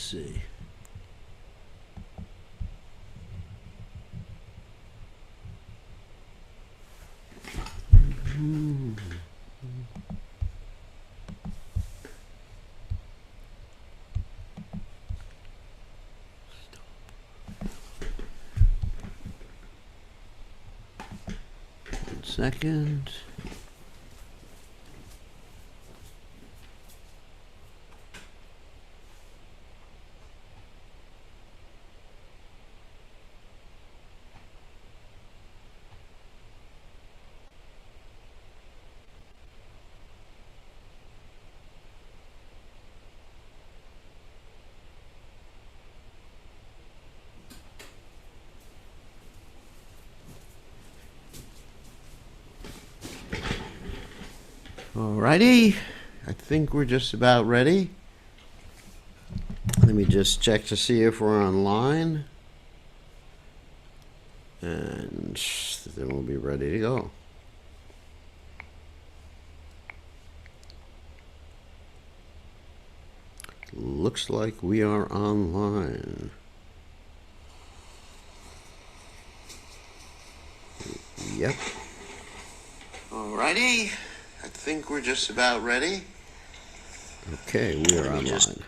see. One second. Alrighty, I think we're just about ready. Let me just check to see if we're online. And then we'll be ready to go. Looks like we are online. Yep. Alrighty. I think we're just about ready. Okay, we are online.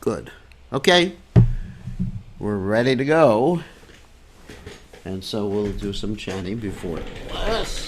Good. Okay. We're ready to go. And so we'll do some chanting before class.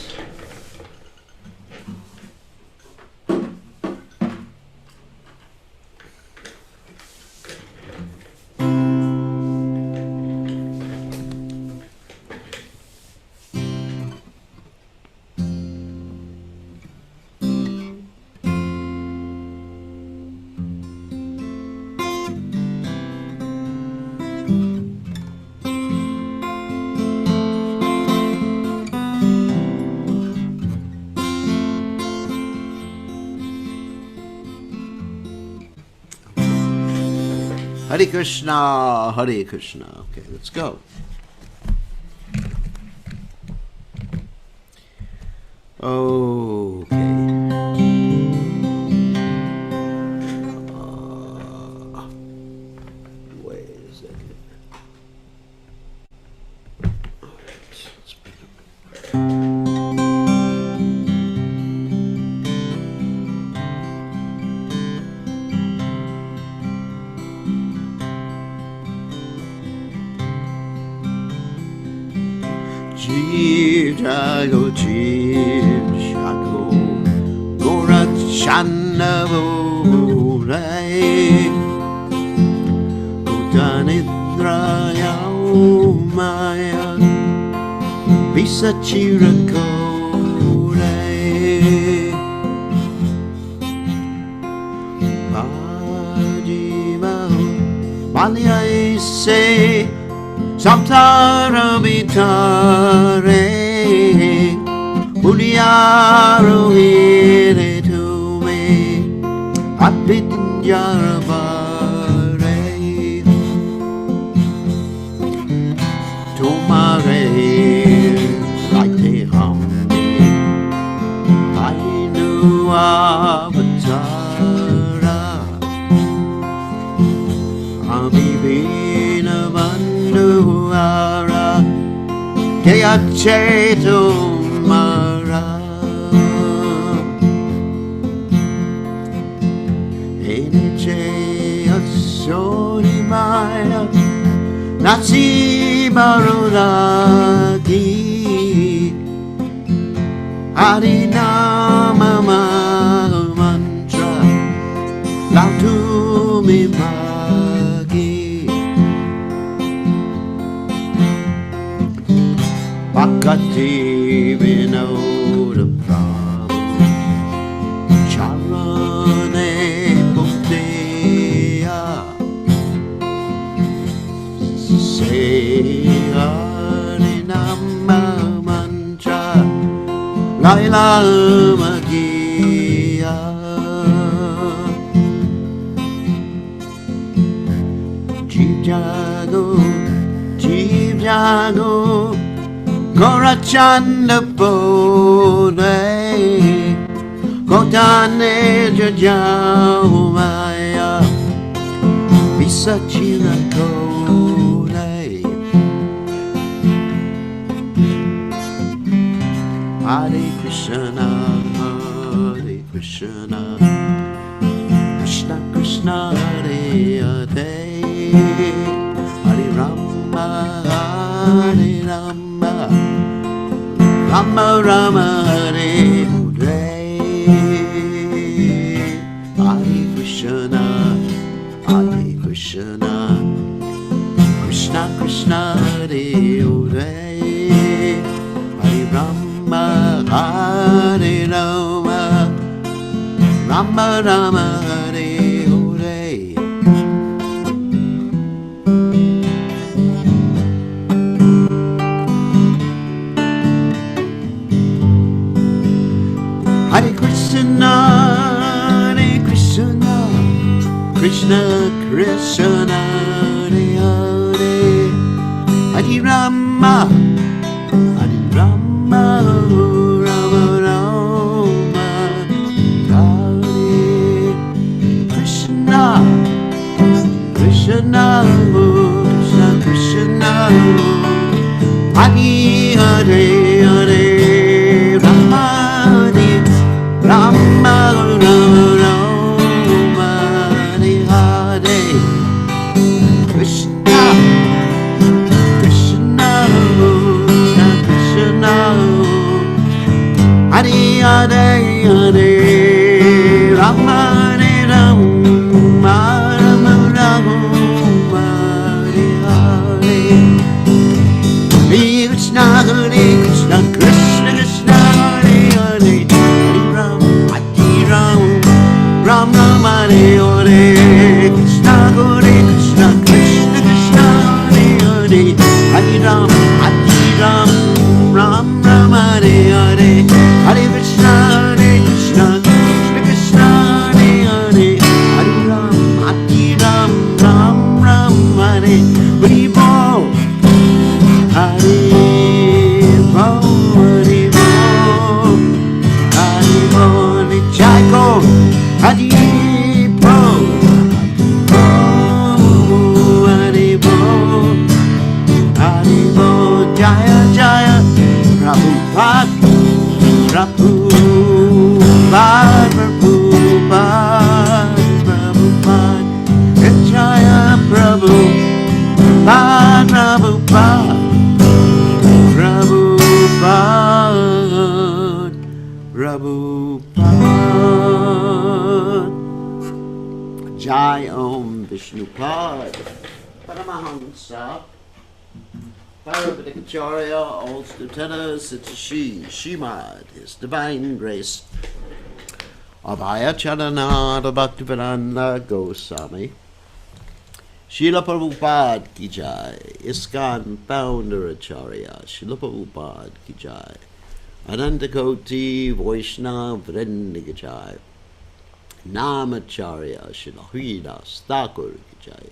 Hare Krishna, Hare Krishna. Okay, let's go. Okay. Wait a second. All right, let's pick up. Jeev jago, jeev jago, gorachana vorai, utanidra yaumaya, visachirako rai, Madhya, Madhya say. Samsara vitare Uliaro here to me Apitanjara bare Tomare like the humdi I knew avatara Amibina Nuara Keacheto Mara Eniche Asoni Maya Nasi Barulagi Harinama Mantra Latumi Bhakti Vinoda Prabhu Charane Bhaktiya Say Harinama Mantra Lila Magiya Jeev Jago Gorachanda Bode Kotane Jajau Maya Sachila Kone. Hare Krishna, Hare Krishna, Krishna Krishna, Hare Hare, Hare Rama, Hare Rama, Rama Rama, Hare Hare, Hare Krishna, Hare Krishna, Krishna Krishna, Hare Hare, Hare Rama, Hare Rama, Rama Rama, Hare Hare. Hare Krishna, Hare Krishna, Krishna Krishna, Hare Hare, Hare Rama, Hare Rama, Rama Rama, Hare Krishna, Krishna Krishna Krishna, Hare Hare, Hare Rama, Hare Rama, Rama Rama, Hare Hare Krishna, Krishna Krishna Krishna, Hare Hare, Hare Rama, Hare Rama, Rama Rama, Hare Hare. Hare Krishna, Hare Krishna, Krishna Krishna, Hare Hare, Hare Ram, Hare Ram, Ram Ram, Hare Hare. Krishna, Hare Krishna, Krishna Krishna, Hare Hare, Hare Ram, Hare Ram, Ram Ram, Hare Hare. Hare Krishna, Hare Krishna, Krishna Krishna, Hare Hare, Hare Ram, Hare Ram, Ram Ram, Hare Hare Bol. Hare Bol, Hare Bol, Hare Bol, Jai Go, Hare Bol, Hare Bol, Hare Bol, Jaya Jaya, Prabhupada, Prabhupada, Prabhupada, Prabhupada, Jaya Prabhupada, Prabhupada. Prabhupada, Prabhupada. Jai Om Vishnupad Paramahamsa Parabhadikacharya, Old Lieutenant Sitashi Shimad, His Divine Grace Abhaya Charanada Bhaktivedanta Goswami Srila Prabhupada Ki Jai, ISKCON Founder Acharya Srila Prabhupada Ki Jai, Anantakoti Vaishnava Vrinda Ki Jai, Namacharya Srila Hridas Thakur Ki Jai,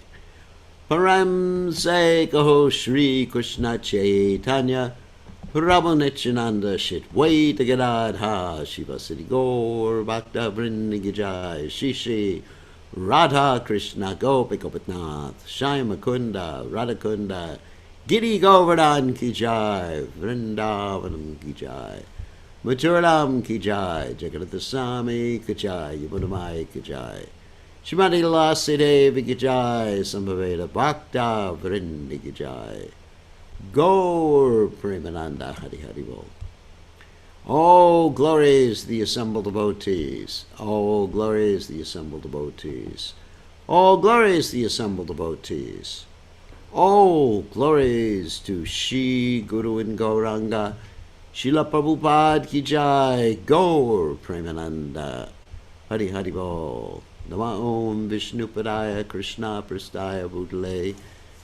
Param Se Kaho Shri Krishna Caitanya Prabhu Nityananda Shitwaita Gadadha Shiva Siddhi Gaur Bhakta Vrinda Ki Jai, Shri Radha Krishna Gopi Gopinath Shyama Kunda Radhakunda Giri Govardhan Ki Jai, Vrindavanam Ki Jai, Mathuram Ki Jai, Jagannatha Swami Ki Jai, Yamunamai Ki Jai, Shrimati Lasi Devi Ki Jai, Sambhaveda Bhakta Vrinda Ki Jai, Gaur Premananda Hari Hari Bol. Oh, glories the assembled devotees. Oh, glories the assembled devotees. Oh, glories the assembled devotees. Oh, glories to Shri Guru and Gauranga. Srila Prabhupada Ki Jai. Gaur Premananda Hari Hari Bol. Nama Om Vishnupadaya Krishna Prastaya Bhutale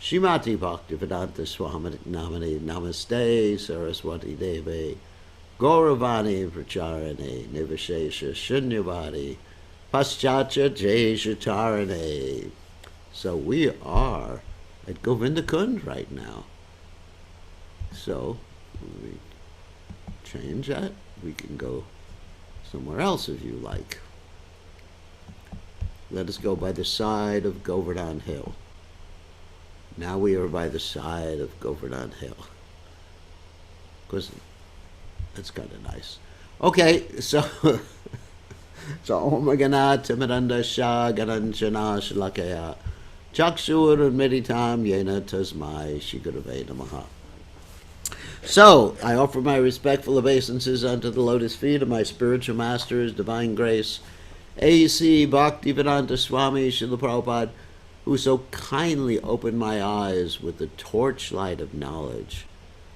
Shrimati Bhaktivedanta Swami Namani Namaste Saraswati Devi Gauravani Pracharane Nivashesha Shunyavadi Paschacha Jeshatarane. So we are at Govindakund right now. So we change that. We can go somewhere else if you like. Let us go by the side of Govardhan Hill. Now we are by the side of Govardhan Hill. Because it's kind of nice. Okay, so Om Gana Timiranda Shah Gananjana Shalakaya Chakshur Meditam Yena Tasmai Shigurave Namaha. So, I offer my respectful obeisances unto the lotus feet of my spiritual masters, divine grace, A.C. Bhaktivedanta Swami Srila Prabhupada, who so kindly opened my eyes with the torchlight of knowledge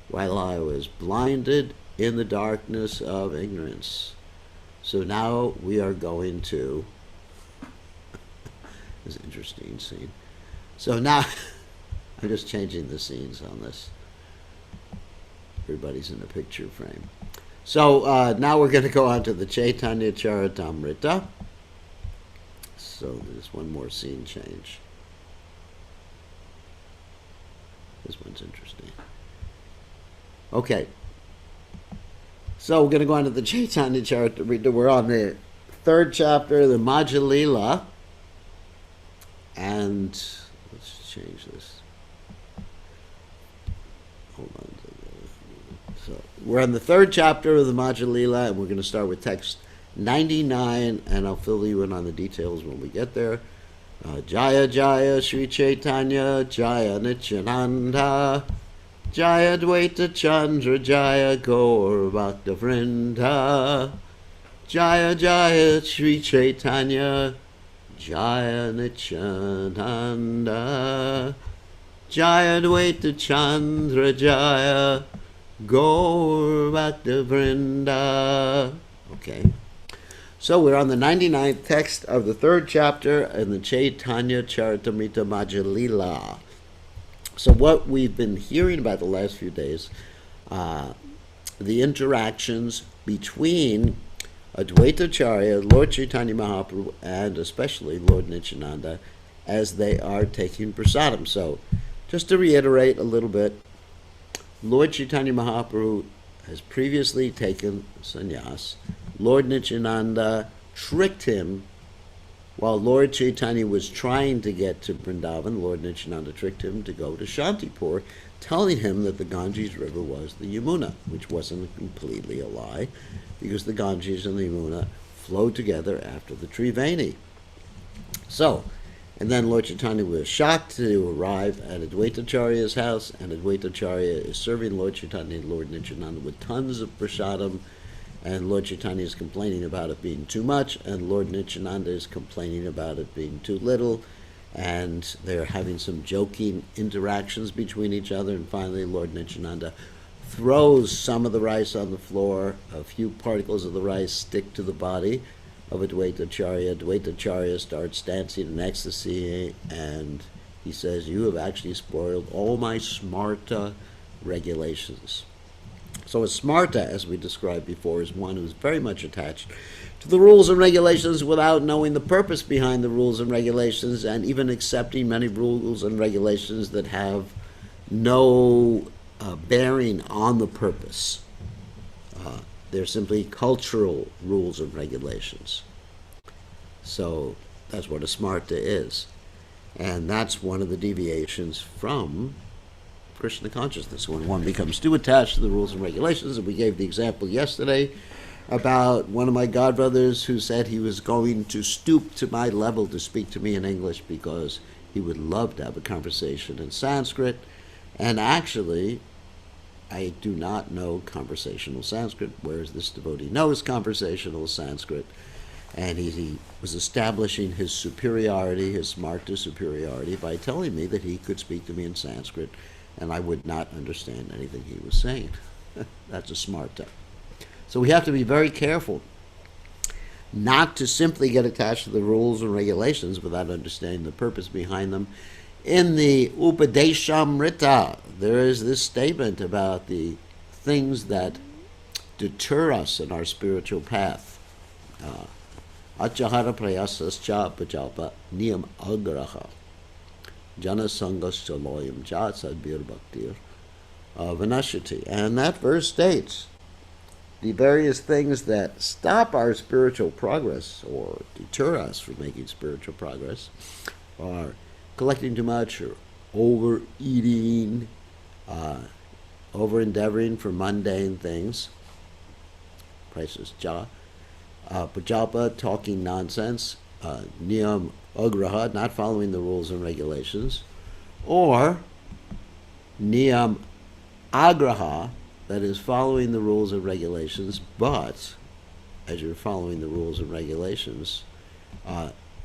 while I was blinded in the darkness of ignorance. So now we are going to, this is an interesting scene. So now, I'm just changing the scenes on this. Everybody's in a picture frame. So now we're going to go on to the Caitanya Caritamrta. So there's one more scene change. This one's interesting. Okay. So we're going to go on to the Caitanya Caritamrta. We're on the 3rd chapter, the Madhya Lila. And let's change this. Hold on. So we're on the 3rd chapter of the Madhya Lila, and we're going to start with text 99, and I'll fill you in on the details when we get there. Jaya Jaya Sri Caitanya Jaya Nityananda Jaya Dvaita Chandra Jaya Gaur Bhakta Vrinda Jaya Jaya Sri Caitanya Jaya Nityananda Jaya Dvaita Chandra Jaya Gaur Bhakta Vrinda. Okay. So we're on the 99th text of the 3rd chapter in the Caitanya Caritamrta Madhya Lila. So what we've been hearing about the last few days, the interactions between Advaitacharya, Lord Chaitanya Mahaprabhu, and especially Lord Nityananda as they are taking prasadam. So just to reiterate a little bit, Lord Chaitanya Mahaprabhu has previously taken sannyas. Lord Nityananda tricked him while Lord Chaitanya was trying to get to Vrindavan. Lord Nityananda tricked him to go to Shantipur, telling him that the Ganges River was the Yamuna, which wasn't completely a lie, because the Ganges and the Yamuna flow together after the Triveni. So, and then Lord Chaitanya was shocked to arrive at Advaitacharya's house, and Advaitacharya is serving Lord Chaitanya and Lord Nityananda with tons of prasadam, and Lord Chaitanya is complaining about it being too much, and Lord Nityananda is complaining about it being too little, and they're having some joking interactions between each other, and finally Lord Nityananda throws some of the rice on the floor. A few particles of the rice stick to the body of Advaitacharya. Advaitacharya starts dancing in ecstasy, and he says, "You have actually spoiled all my smarta regulations." So a smarta, as we described before, is one who's very much attached to the rules and regulations without knowing the purpose behind the rules and regulations, and even accepting many rules and regulations that have no bearing on the purpose. They're simply cultural rules and regulations. So that's what a smarta is. And that's one of the deviations from Krishna consciousness, when one becomes too attached to the rules and regulations. And we gave the example yesterday about one of my godbrothers who said he was going to stoop to my level to speak to me in English because he would love to have a conversation in Sanskrit. And actually, I do not know conversational Sanskrit, whereas this devotee knows conversational Sanskrit. And he was establishing his superiority, his smarta superiority, by telling me that he could speak to me in Sanskrit and I would not understand anything he was saying. That's a smarta. So we have to be very careful not to simply get attached to the rules and regulations without understanding the purpose behind them. In the Upadeshamrita, there is this statement about the things that deter us in our spiritual path. Achahara prayasascha pajalpa niyam agraha jana sangascha loyam ja sadbir bhaktir vanashati. And that verse states the various things that stop our spiritual progress or deter us from making spiritual progress are collecting too much, overeating, over endeavoring for mundane things. Prices Prajalpa, talking nonsense. Niyam agraha, not following the rules and regulations. Or niyam agraha, that is following the rules and regulations, but as you're following the rules and regulations,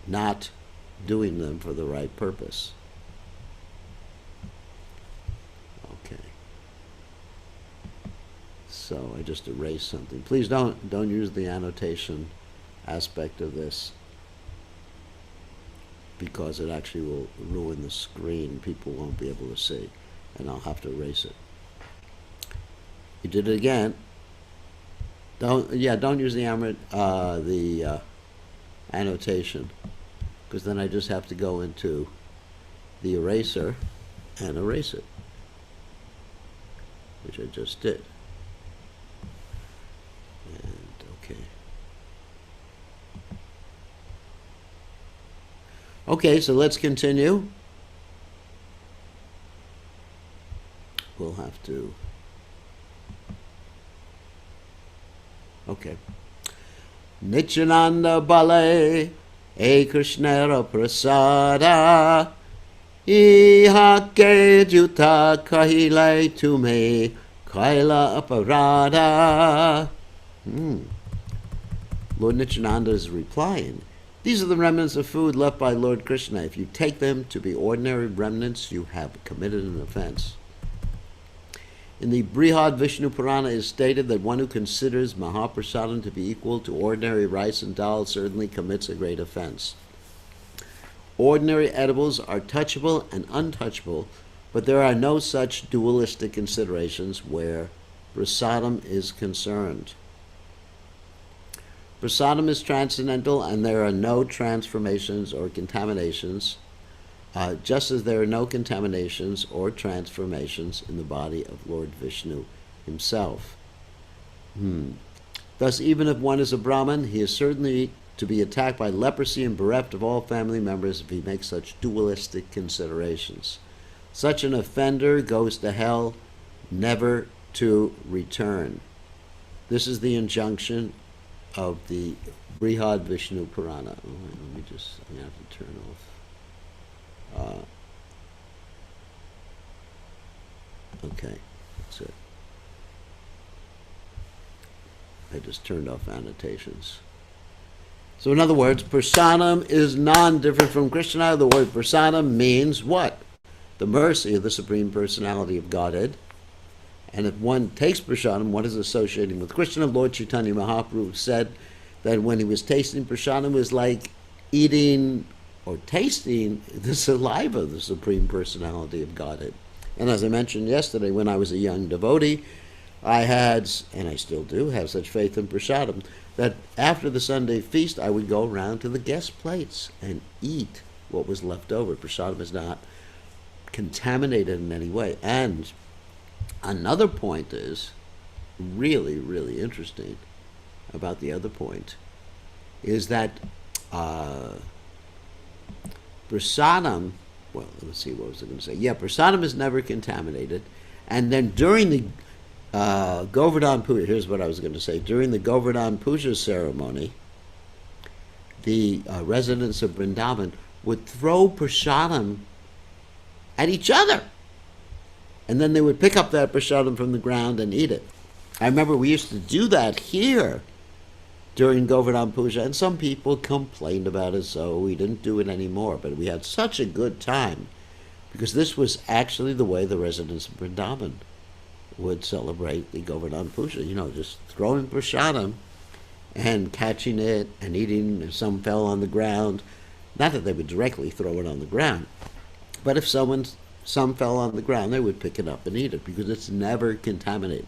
not doing them for the right purpose. Okay. So I just erased something. Please don't use the annotation aspect of this, because it actually will ruin the screen. People won't be able to see, and I'll have to erase it. You did it again. Don't use the annotation, because then I just have to go into the eraser and erase it, which I just did. And okay. Okay, so let's continue. We'll have to. Okay. Nityananda Bale E Krishnera Prasada Ihake Juta Kahile Tume Kaila Aparada. Lord Nityananda is replying, these are the remnants of food left by Lord Krishna. If you take them to be ordinary remnants, you have committed an offense. In the Brihad Vishnu Purana it is stated that one who considers Mahaprasadam to be equal to ordinary rice and dal certainly commits a great offense. Ordinary edibles are touchable and untouchable, but there are no such dualistic considerations where prasadam is concerned. Prasadam is transcendental, and there are no transformations or contaminations, just as there are no contaminations or transformations in the body of Lord Vishnu himself. Thus, even if one is a Brahmin, he is certainly to be attacked by leprosy and bereft of all family members if he makes such dualistic considerations. Such an offender goes to hell, never to return. This is the injunction of the Brihad Vishnu Purana. Let me just, I'm going to have to turn off. Okay, that's it. I just turned off annotations. So in other words, prasadam is non-different from Krishna. The word prasadam means what? The mercy of the Supreme Personality of Godhead. And if one takes prasadam, one is associating with Krishna. Lord Chaitanya Mahaprabhu said that when he was tasting prasadam, it was like eating or tasting the saliva of the Supreme Personality of Godhead. And as I mentioned yesterday, when I was a young devotee, I had, and I still do, have such faith in prasadam, that after the Sunday feast, I would go around to the guest plates and eat what was left over. Prasadam is not contaminated in any way. And another point is really, really interesting about the other point, is that prasadam, well, let's see, what was I going to say? Yeah, prasadam is never contaminated. And then during the Govardhan Puja, here's what I was going to say. During the Govardhan Puja ceremony, the residents of Vrindavan would throw prasadam at each other. And then they would pick up that prasadam from the ground and eat it. I remember we used to do that here during Govardhan Puja, and some people complained about it, so we didn't do it anymore. But we had such a good time, because this was actually the way the residents of Vrindavan would celebrate the Govardhan Puja. You know, just throwing prasadam and catching it and eating. If some fell on the ground, not that they would directly throw it on the ground, but if some fell on the ground, they would pick it up and eat it, because it's never contaminated.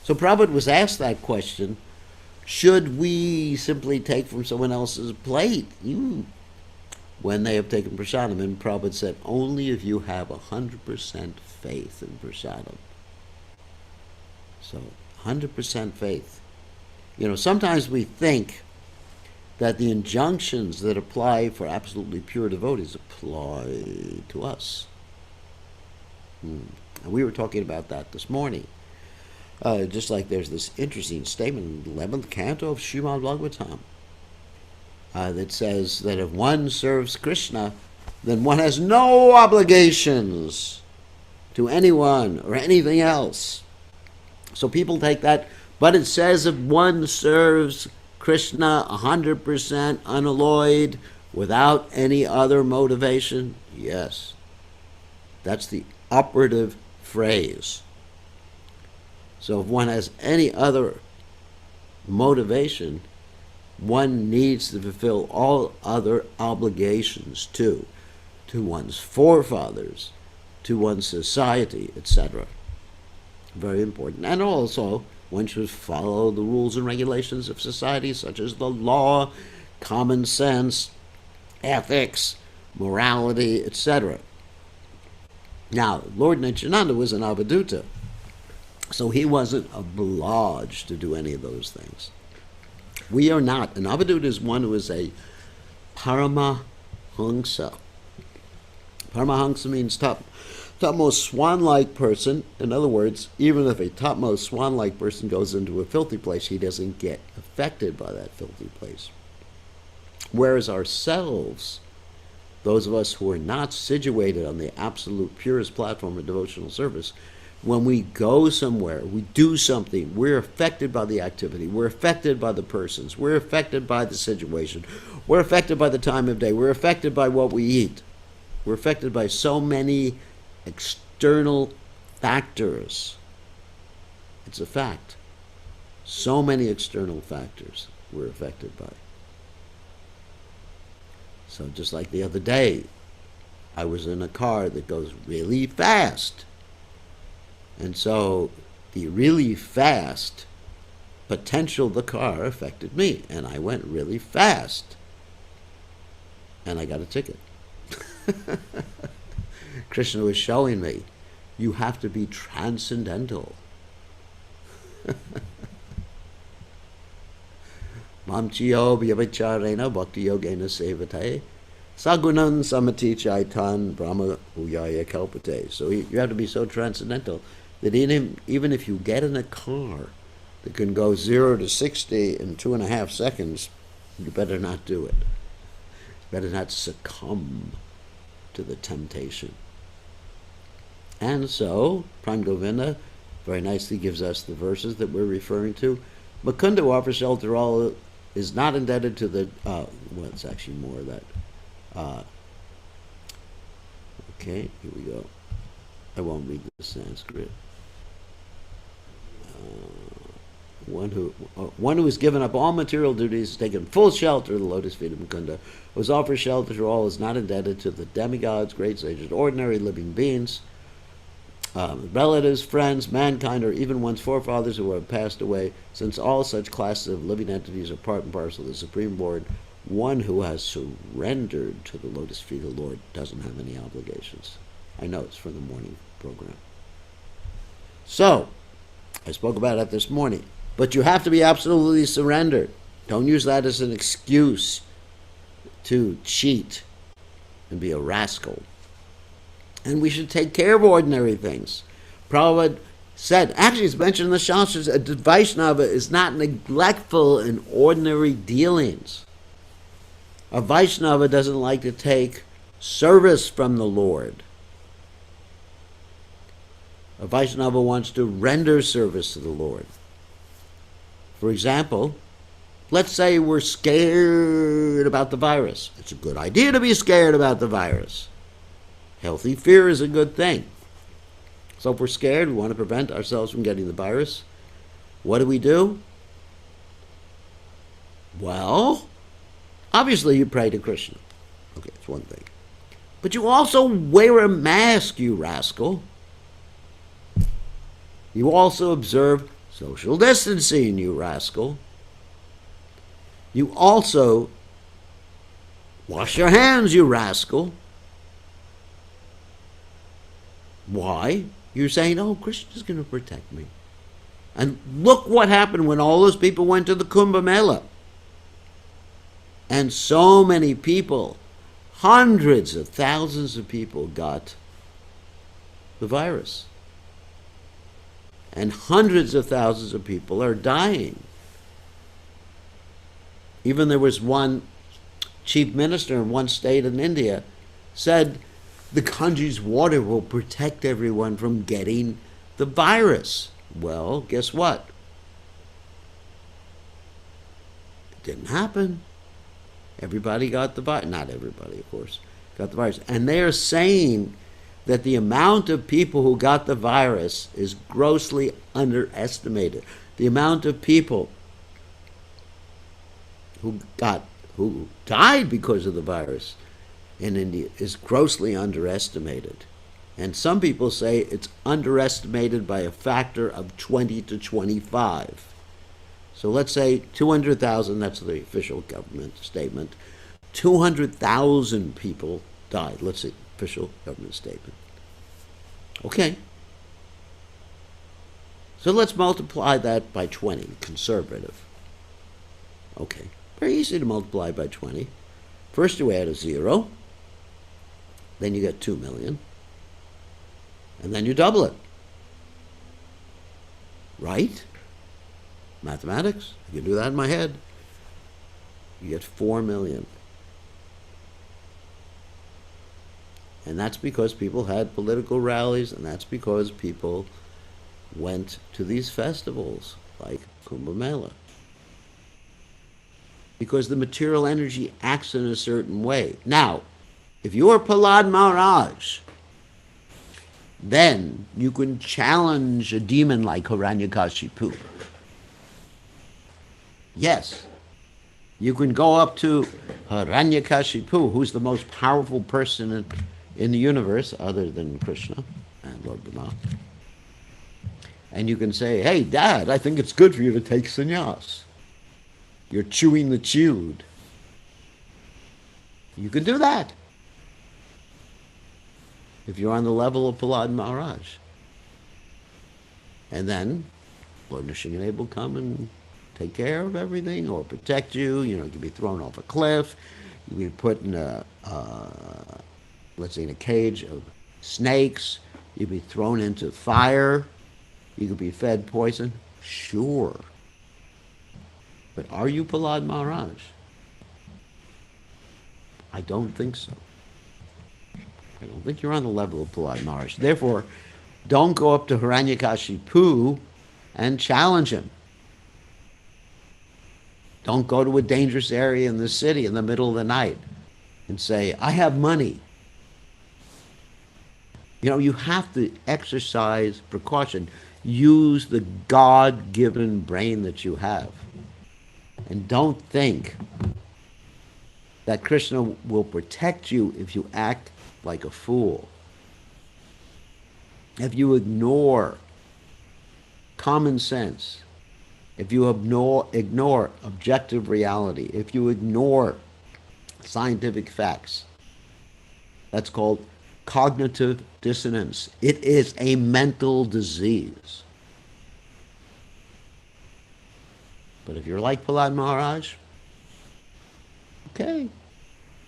So Prabhupada was asked that question, should we simply take from someone else's plate when they have taken prasadam? And Prabhupada said, only if you have 100% faith in prasadam. So 100% faith. You know, sometimes we think that the injunctions that apply for absolutely pure devotees apply to us. And we were talking about that this morning. Just like there's this interesting statement in the 11th canto of Srimad Bhagavatam that says that if one serves Krishna, then one has no obligations to anyone or anything else. So people take that, but it says if one serves Krishna 100% unalloyed, without any other motivation, yes, that's the operative phrase. So if one has any other motivation, one needs to fulfill all other obligations too, to one's forefathers, to one's society, etc. Very important. And also, one should follow the rules and regulations of society, such as the law, common sense, ethics, morality, etc. Now, Lord Nityananda was an Avadhuta, so he wasn't obliged to do any of those things. We are not. An Avadhuta is one who is a Paramahamsa. Paramahamsa means topmost swan-like person. In other words, even if a topmost swan-like person goes into a filthy place, he doesn't get affected by that filthy place. Whereas ourselves, those of us who are not situated on the absolute purest platform of devotional service, when we go somewhere, we do something, we're affected by the activity, we're affected by the persons, we're affected by the situation, we're affected by the time of day, we're affected by what we eat. We're affected by so many external factors. It's a fact. So many external factors we're affected by. So just like the other day, I was in a car that goes really fast. And so the really fast potential of the car affected me. And I went really fast. And I got a ticket. Krishna was showing me, you have to be transcendental. Mamchiyo vyavacharena bhakti yogena sevate sagunan samati chaitan brahma uyaya kalpate. So you have to be so transcendental that even if you get in a car that can go 0 to 60 in 2.5 seconds, you better not do it. You better not succumb to the temptation. And so, Prime Govinda very nicely gives us the verses that we're referring to. Mukunda offers shelter all, is not indebted to the, well, it's actually more of that. Okay, here we go. I won't read the Sanskrit. One who has given up all material duties, has taken full shelter of the lotus feet of Mukunda, who has offered shelter to all, is not indebted to the demigods, great sages, ordinary living beings, relatives, friends, mankind, or even one's forefathers who have passed away, since all such classes of living entities are part and parcel of the Supreme Lord. One who has surrendered to the lotus feet of the Lord doesn't have any obligations. I know it's from the morning program. So, I spoke about it this morning. But you have to be absolutely surrendered. Don't use that as an excuse to cheat and be a rascal. And we should take care of ordinary things. Prabhupada said, actually it's mentioned in the Shastras, a Vaishnava is not neglectful in ordinary dealings. A Vaishnava doesn't like to take service from the Lord. A Vaishnava wants to render service to the Lord. For example, let's say we're scared about the virus. It's a good idea to be scared about the virus. Healthy fear is a good thing. So if we're scared, we want to prevent ourselves from getting the virus, what do? Well, obviously you pray to Krishna. Okay, that's one thing. But you also wear a mask, you rascal. You also observe social distancing, you rascal. You also wash your hands, you rascal. Why? You're saying, oh, Krishna's going to protect me. And look what happened when all those people went to the Kumbh Mela. And so many people, hundreds of thousands of people got the virus. And hundreds of thousands of people are dying. Even there was one chief minister in one state in India said the Ganges water will protect everyone from getting the virus. Well, guess what? It didn't happen. Everybody got the virus. Not everybody, of course, got the virus. And they are saying that the amount of people who got the virus is grossly underestimated. The amount of people who died because of the virus in India is grossly underestimated. And some people say it's underestimated by a factor of 20 to 25. So let's say 200,000, that's the official government statement. 200,000 people died. Let's see, official government statement. Okay. So let's multiply that by 20, conservative. Okay. Very easy to multiply by 20. First you add a 0, then you get 2 million, and then you double it. Right? Mathematics, I can do that in my head. You get 4 million. And that's because people had political rallies, and that's because people went to these festivals like Kumbh Mela. Because the material energy acts in a certain way. Now, if you're Prahlad Maharaj, then you can challenge a demon like Hiranyakashipu. Yes, you can go up to Hiranyakashipu, who's the most powerful person in the universe other than Krishna and Lord Brahma. And you can say, hey, Dad, I think it's good for you to take sannyas. You're chewing the chewed. You can do that if you're on the level of Prahlad Maharaj. And then Lord Nrsimhadev will come and take care of everything or protect you. You know, you can be thrown off a cliff. You can be put in let's say in a cage of snakes. You can be thrown into fire. You can be fed poison. Sure. But are you Prahlad Maharaj? I don't think so. I don't think you're on the level of Prahlad Maharaj. Therefore, don't go up to Hiranyakashipu and challenge him. Don't go to a dangerous area in the city in the middle of the night and say, I have money. You know, you have to exercise precaution. Use the God-given brain that you have. And don't think that Krishna will protect you if you act like a fool. If you ignore common sense, if you ignore objective reality, if you ignore scientific facts, that's called cognitive dissonance. It is a mental disease. But if you're like Prahlad Maharaj, okay.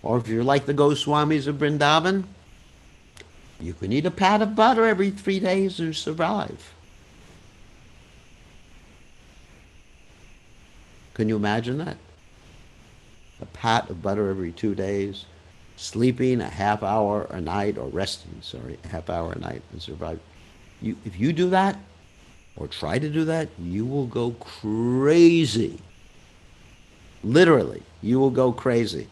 Or if you're like the Goswamis of Vrindavan, you can eat a pat of butter every 3 days and survive. Can you imagine that? A pat of butter every 2 days, sleeping a half hour a night, or resting, a half hour a night and survive. If you do that, or try to do that, you will go crazy. Literally, you will go crazy.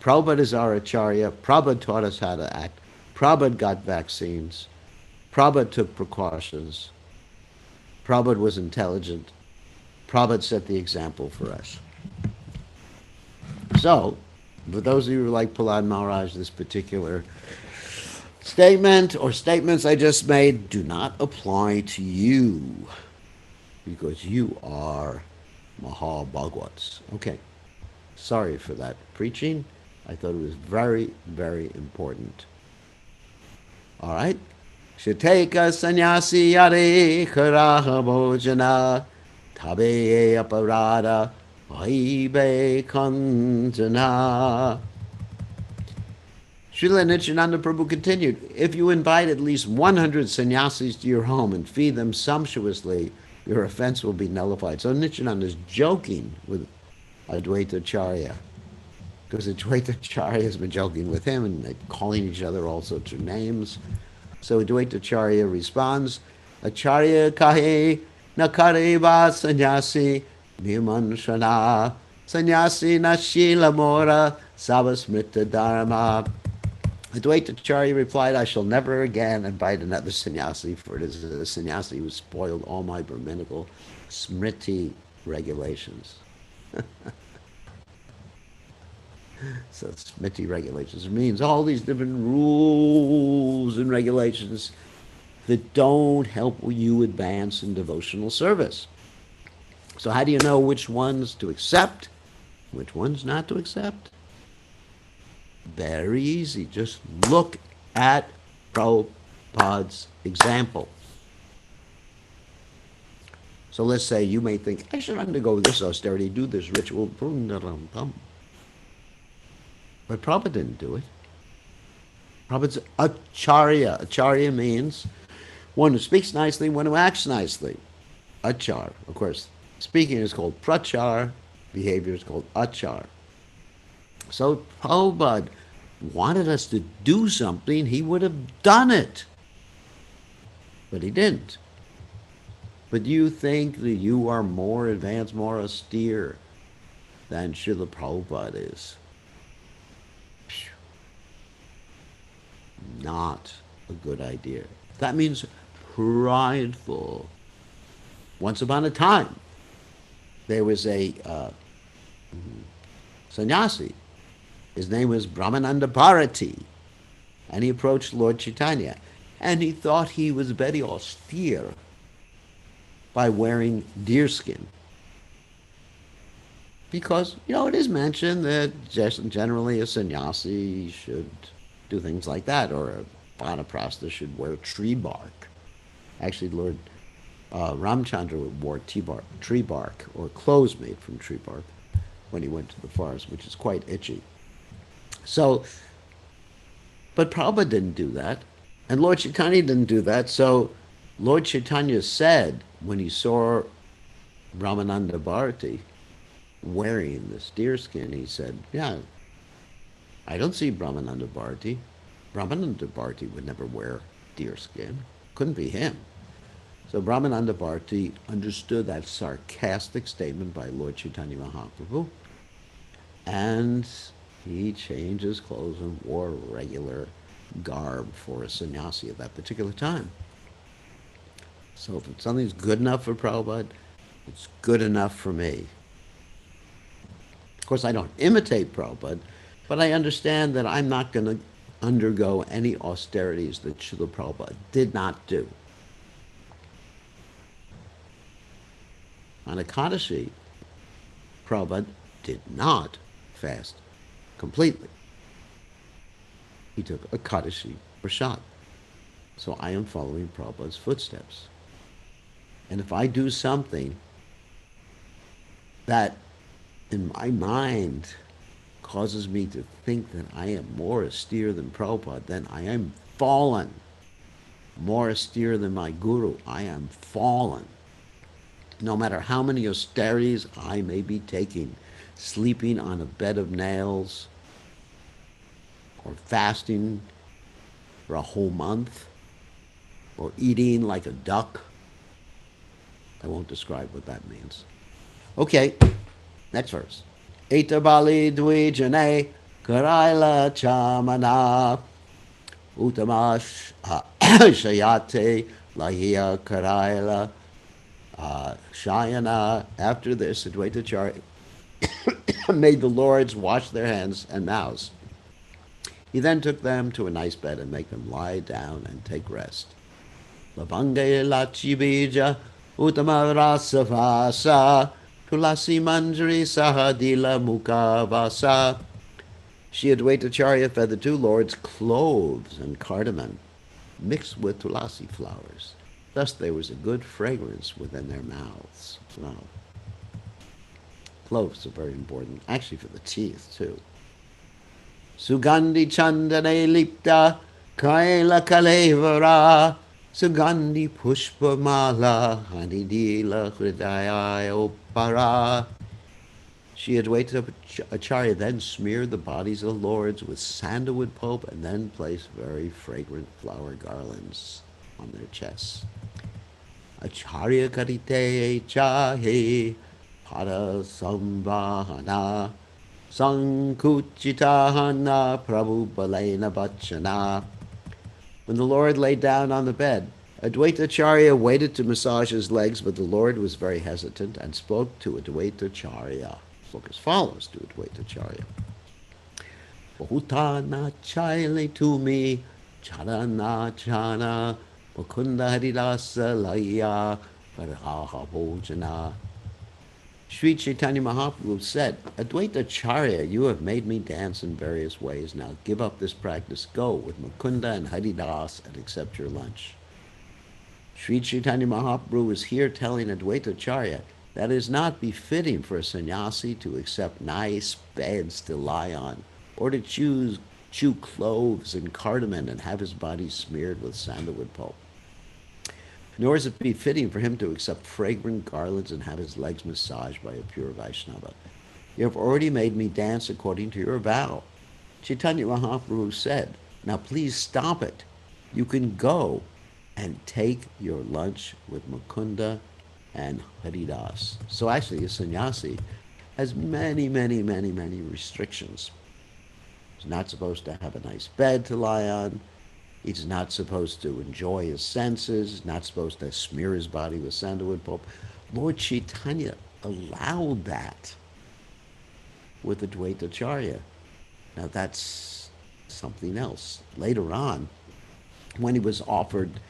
Prabhupada is our acharya. Prabhupada taught us how to act. Prabhupada got vaccines. Prabhupada took precautions. Prabhupada was intelligent. Prabhupada set the example for us. So, for those of you who like Prahlad Maharaj, this particular statement or statements I just made do not apply to you because you are Mahabhagavats. Okay. Sorry for that preaching. I thought it was very, very important. All right. Shateka sannyasi yare karaha bhojana tabe aparada vaibe kantana. Srila Nityananda Prabhu continued, if you invite at least 100 sannyasis to your home and feed them sumptuously, your offense will be nullified. So Nityananda is joking with Advaita Acharya, because Advaita Acharya has been joking with him and calling each other all sorts of names. So Advaita Acharya responds, Acharya kahe nakare va sannyasi niman shana sannyasi na shila mora savasmrita dharma. Advaita Acharya replied, I shall never again invite another sannyasi, for it is a sannyasi who spoiled all my Brahminical smriti regulations. So smriti regulations means all these different rules and regulations that don't help you advance in devotional service. So how do you know which ones to accept, which ones not to accept? Very easy. Just look at Prabhupada's example. So let's say you may think, I should undergo this austerity, do this ritual. But Prabhupada didn't do it. Prabhupada's acharya. Acharya means one who speaks nicely, one who acts nicely. Achar. Of course, speaking is called prachar, behavior is called achar. So Prabhupada wanted us to do something, he would have done it. But he didn't. But you think that you are more advanced, more austere than Srila Prabhupada is. Not a good idea. That means prideful. Once upon a time, there was a sannyasi. His name was Brahmananda Bharati. And he approached Lord Caitanya. And he thought he was very austere by wearing deerskin. Because, it is mentioned that generally a sannyasi should do things like that, or a vanaprastha should wear tree bark. Actually, Lord Ramchandra wore tree bark, or clothes made from tree bark, when he went to the forest, which is quite itchy. So, but Prabhupada didn't do that, and Lord Chaitanya didn't do that. So Lord Chaitanya said, when he saw Brahmananda Bharati wearing this deerskin, he said, yeah, I don't see Brahmananda Bharati. Brahmananda Bharati would never wear deerskin. Couldn't be him. So Brahmananda Bharati understood that sarcastic statement by Lord Chaitanya Mahaprabhu, and he changed his clothes and wore regular garb for a sannyasi at that particular time. So if something's good enough for Prabhupada, it's good enough for me. Of course, I don't imitate Prabhupada, but I understand that I'm not going to undergo any austerities that Srila Prabhupada did not do. On Ekadashi, Prabhupada did not fast completely. He took Ekadashi prasad. So I am following Prabhupada's footsteps. And if I do something that in my mind causes me to think that I am more austere than Prabhupada, then I am fallen. More austere than my guru, I am fallen. No matter how many austerities I may be taking, sleeping on a bed of nails, or fasting for a whole month, or eating like a duck. I won't describe what that means. Okay, next verse. Etabali dvijane karaila chamana utamash shayate lahia karaila shayana. After this, Advaita Acharya made the lords wash their hands and mouths. He then took them to a nice bed and made them lie down and take rest. Lavange lachibija utama rasavasa tulasi manjari sahadila mukavasa. Shri Advaita Acharya fed the two lords cloves and cardamom mixed with tulasi flowers. Thus there was a good fragrance within their mouths. Wow. Cloves are very important, actually for the teeth too. Sugandhi Chandane Lipta Kaila Kalevara Sugandhi Pushpamala Hanidila Hridaya Opara. She Advaita Acharya then smeared the bodies of the lords with sandalwood pulp and then placed very fragrant flower garlands on their chests. Acharya Karite Chahe Pada Sambhana Sankuchitahana Prabhu Balena Bachana. When the Lord lay down on the bed, Advaita Acharya waited to massage his legs, but the Lord was very hesitant and spoke to Advaita Acharya. Spoke as follows to Advaita Acharya. Bahutana chaile tumi charana chana mukunda haridasa laya varaha bhojana. Sri Chaitanya Mahaprabhu said, Advaita Acharya, you have made me dance in various ways. Now give up this practice. Go with Mukunda and Haridas and accept your lunch. Sri Chaitanya Mahaprabhu is here telling Advaita Acharya that it is not befitting for a sannyasi to accept nice beds to lie on or to chew cloves and cardamom and have his body smeared with sandalwood pulp. Nor is it befitting for him to accept fragrant garlands and have his legs massaged by a pure Vaishnava. You have already made me dance according to your vow. Chaitanya Mahaprabhu said, now please stop it. You can go and take your lunch with Mukunda and Haridas. So actually a sannyasi has many restrictions. He's not supposed to have a nice bed to lie on. He's not supposed to enjoy his senses. He's not supposed to smear his body with sandalwood pulp. Lord Chaitanya allowed that with Advaita Acharya. Now that's something else. Later on, when he was offered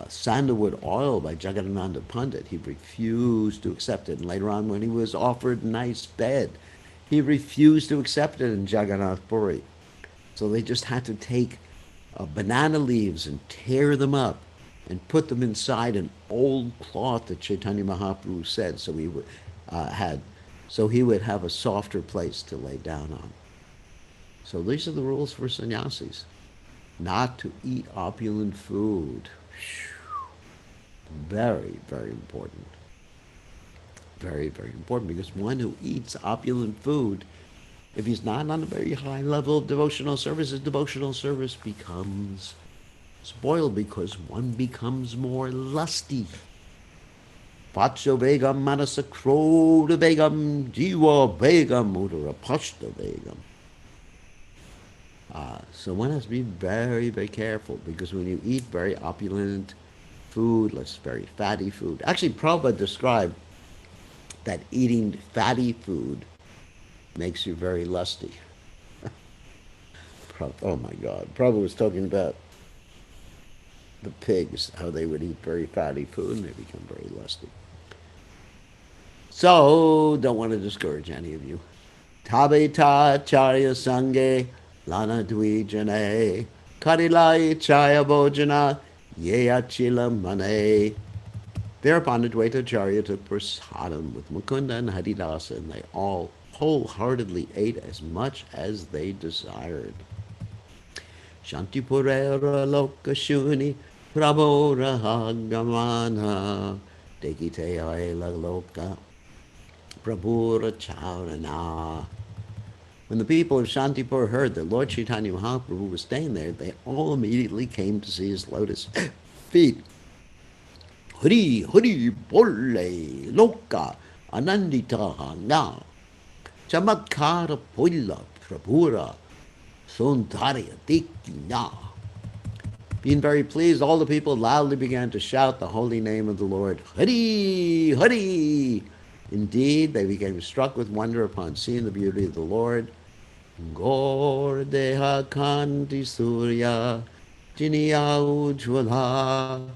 sandalwood oil by Jagadananda Pandit, he refused to accept it. And later on, when he was offered a nice bed, he refused to accept it in Jagannath Puri. So they just had to take banana leaves and tear them up and put them inside an old cloth that Chaitanya Mahaprabhu said so he would have a softer place to lay down on. So these are the rules for sannyasis. Not to eat opulent food. Very important. Very important, because one who eats opulent food, if he's not on a very high level of devotional service, his devotional service becomes spoiled because one becomes more lusty. Vatsa vegam manasa kroda vegam jiva vegam udara pashta vegam. So one has to be very careful, because when you eat very opulent food, like very fatty food. Actually, Prabhupada described that eating fatty food makes you very lusty. Oh my God. Prabhupada was talking about the pigs, how they would eat very fatty food and they become very lusty. So, don't want to discourage any of you. Tabeta charya sange lana dvijane karilai chaya bhojana yeyachila mane. Thereupon Advaita Acharya took prasadam with Mukunda and Haridasa, and they all wholeheartedly ate as much as they desired. Shantipurera lokashuni prabhora hagamana dekite aela loka prabhura charana. When the people of Shantipur heard that Lord Chaitanya Mahaprabhu was staying there, they all immediately came to see his lotus feet. Hari Hari Bolle Loka Anandita Na Chamatkara Pulla Prabhura Sundarya Dikina. Being very pleased, all the people loudly began to shout the holy name of the Lord. Hari Hari. Indeed, they became struck with wonder upon seeing the beauty of the Lord. Gaur Deha Kanti Surya Jiniya Ujvala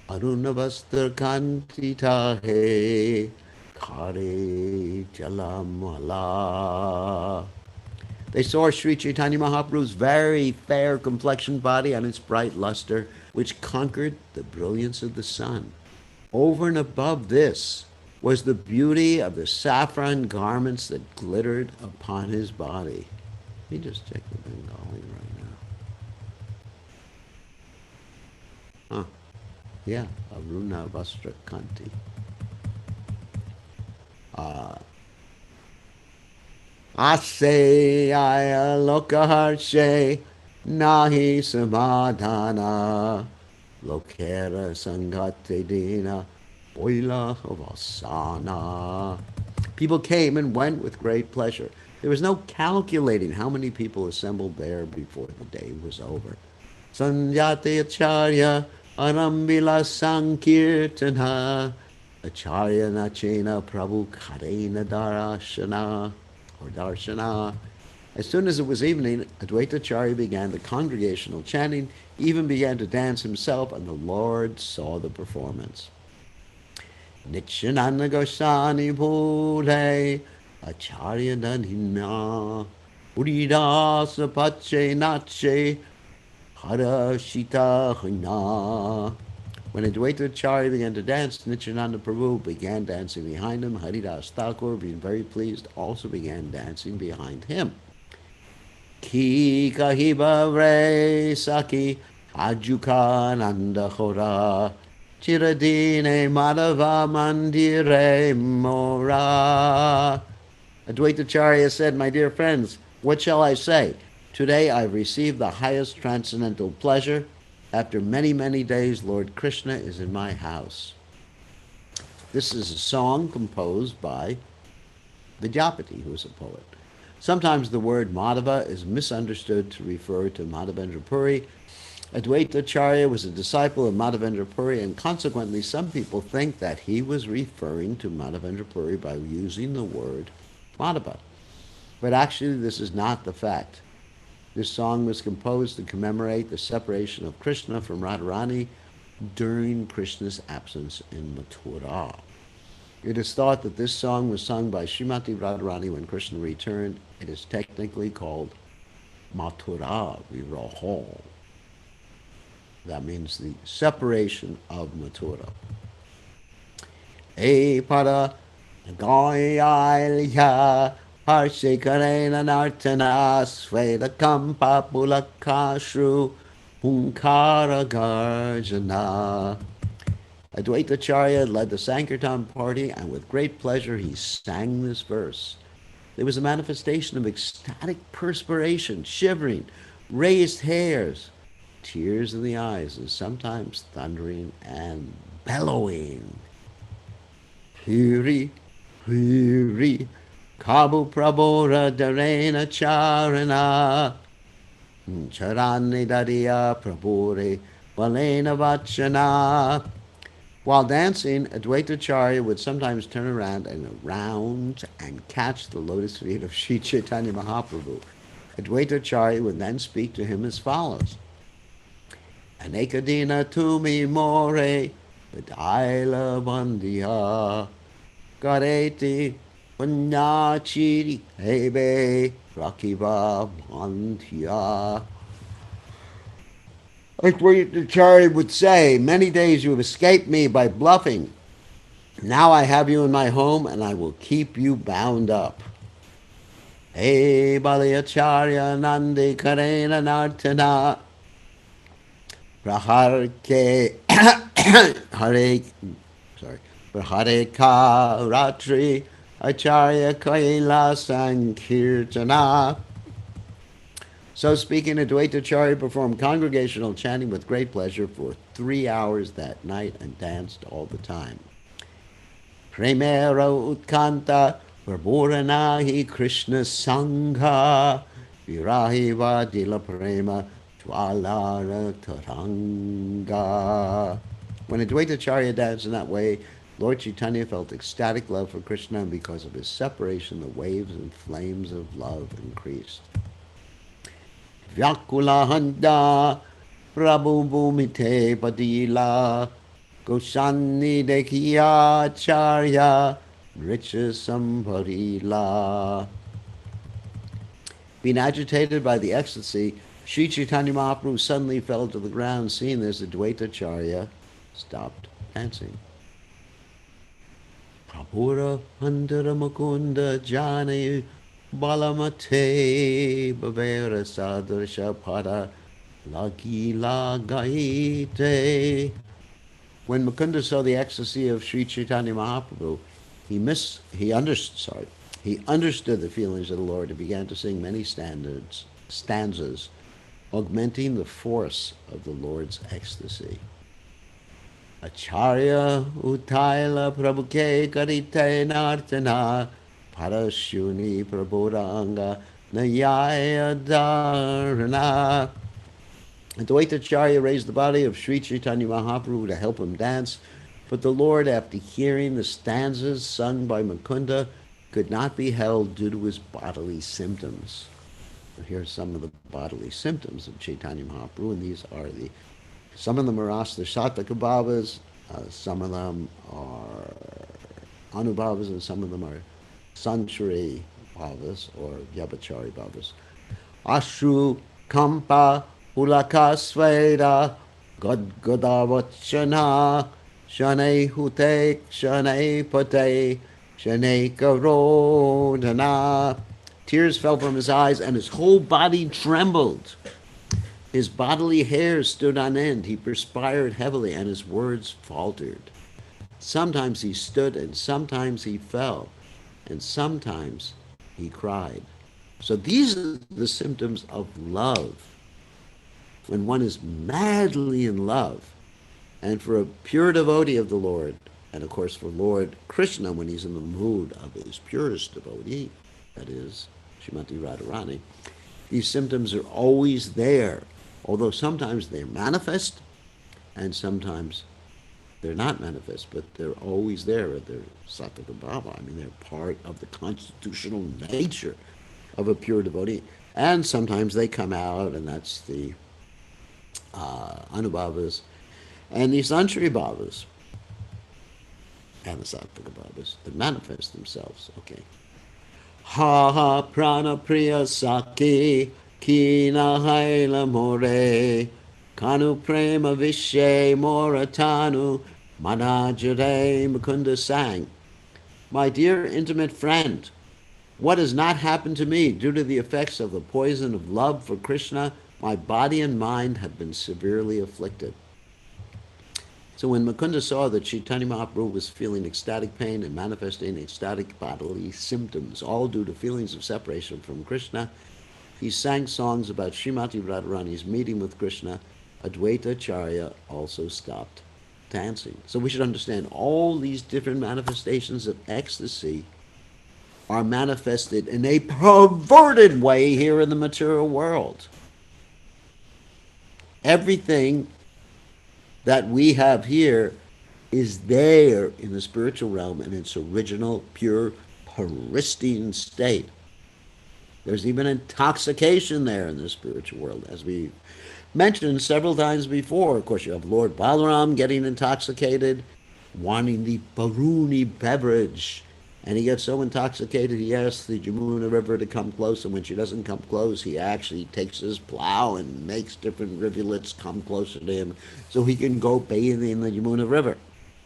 Arunavastar Kanti Tahe Kare Chalamala. They saw Sri Chaitanya Mahaprabhu's very fair complexioned body and its bright luster, which conquered the brilliance of the sun. Over and above this was the beauty of the saffron garments that glittered upon his body. me just check the Bengali right now. Huh. Yeah, Aruna Vastra Kanti. Uh, Ase aya lokaharshe nahi samadhana lokera sangate dina boila vasana. People came and went with great pleasure. There was no calculating how many people assembled there before the day was over. Sanjate acharya arambila sankirtana acharya nachena prabhu karena darashana or darshana. As soon as it was evening, Advaita Acharya began the congregational chanting, even began to dance himself, and the Lord saw the performance. Nityananda Goswami Bhule Acharya Danhina Uridasa Pache Nache Hara Shita Hina. When Advaita Acharya began to dance, Nityananda Prabhu began dancing behind him. Haridas Thakur, being very pleased, also began dancing behind him. Ki kahiba re saki ajuka nanda khora chiradine madhava mandire mora. Advaita Acharya said, "My dear friends, what shall I say? Today I've received the highest transcendental pleasure. After many, many days, Lord Krishna is in my house." This is a song composed by Vidyapati, who is a poet. Sometimes the word Madhava is misunderstood to refer to Madhavendra Puri. Advaita Acharya was a disciple of Madhavendra Puri, and consequently some people think that he was referring to Madhavendra Puri by using the word Madhava. But actually this is not the fact. This song was composed to commemorate the separation of Krishna from Radharani during Krishna's absence in Mathura. It is thought that this song was sung by Srimati Radharani when Krishna returned. It is technically called Mathura Viraha. That means the separation of Mathura. E para Gayalya Harshe Karena Nartana Sveda Kampa Pulakashru Punkara Garjana. Advaita Acharya led the Sankirtan party, and with great pleasure he sang this verse. There was a manifestation of ecstatic perspiration, shivering, raised hairs, tears in the eyes, and sometimes thundering and bellowing. Hiri, hiri, kabu prabora darena charana, charane dadiya prabore valena vachana. While dancing, Advaita Acharya would sometimes turn around and catch the lotus feet of Sri Caitanya Mahaprabhu. Advaita Acharya would then speak to him as follows. Anekadina tumi more vidaila bandhya kareti punyachiri hebe rakiva bandhya. Advaita Acharya would say, "Many days you have escaped me by bluffing. Now I have you in my home, and I will keep you bound up." Hey Bali Acharya Nandi Karena Nartana Praharke Hare Prahare Ka Ratri Acharya Kaila Sankirtana. So speaking, Advaita Acharya performed congregational chanting with great pleasure for 3 hours that night and danced all the time. Premera utkanta prabhuranahi Krishna sangha virahi vadila prema twalara taranga. When Advaita Acharya danced in that way, Lord Chaitanya felt ecstatic love for Krishna, and because of his separation, the waves and flames of love increased. Vyakulahanda Prabhu Bhumite Padila Gosani Dekhiya Acharya Richa Sambharila. Being agitated by the ecstasy, Sri Chaitanya Mahaprabhu suddenly fell to the ground. Seeing this, Advaita Acharya stopped dancing. Prabhura Handara Mukunda Jani balamate babera sadrsha pada lagila gaite. When Mukunda saw the ecstasy of Sri Chaitanya Mahaprabhu, he understood the feelings of the Lord and began to sing many stanzas, augmenting the force of the Lord's ecstasy. Acharya utaila prabhuke karite nartana parashuni prabhuranga nayaya dharana. And Dvaitacharya raised the body of Sri Chaitanya Mahaprabhu to help him dance, but the Lord, after hearing the stanzas sung by Mukunda, could not be held due to his bodily symptoms. Here are some of the bodily symptoms of Chaitanya Mahaprabhu, and these are some of them are Astasataka Bhavas, some of them are Anubhavas, and some of them are Sanchari Bhavas or Vyabhachari Bhavas. Ashru Kampa Ulakasveda Gadgadavachana Shane Hute Shane Pate Shane Karodana. Tears fell from his eyes and his whole body trembled. His bodily hairs stood on end. He perspired heavily and his words faltered. Sometimes he stood and sometimes he fell and sometimes he cried. So these are the symptoms of love. When one is madly in love, and for a pure devotee of the Lord, and of course for Lord Krishna when he's in the mood of his purest devotee, that is, Srimati Radharani, these symptoms are always there, although sometimes they're manifest and sometimes they're not manifest, but they're always there. They're Sataka Bhava. I mean, they're part of the constitutional nature of a pure devotee. And sometimes they come out, and that's the Anubhavas and the Sanchari Bhavas and the Sataka Bhavas that manifest themselves. Okay. Ha ha prana priya saki kina haila more kanu prema vishe moratanu manajare. Mukunda sang, my dear intimate friend, what has not happened to me due to the effects of the poison of love for Krishna? My body and mind have been severely afflicted. So when Mukunda saw that Chaitanya Mahaprabhu was feeling ecstatic pain and manifesting ecstatic bodily symptoms, all due to feelings of separation from Krishna, he sang songs about Srimati Radharani's meeting with Krishna. Advaita Acharya also stopped dancing. So we should understand all these different manifestations of ecstasy are manifested in a perverted way here in the material world. Everything that we have here is there in the spiritual realm in its original, pure, pristine state. There's even intoxication there in the spiritual world, as we mentioned several times before. Of course, you have Lord Balaram getting intoxicated, wanting the Baruni beverage, and he gets so intoxicated he asks the Jamuna River to come close, and when she doesn't come close, he actually takes his plow and makes different rivulets come closer to him so he can go bathing in the Jamuna River.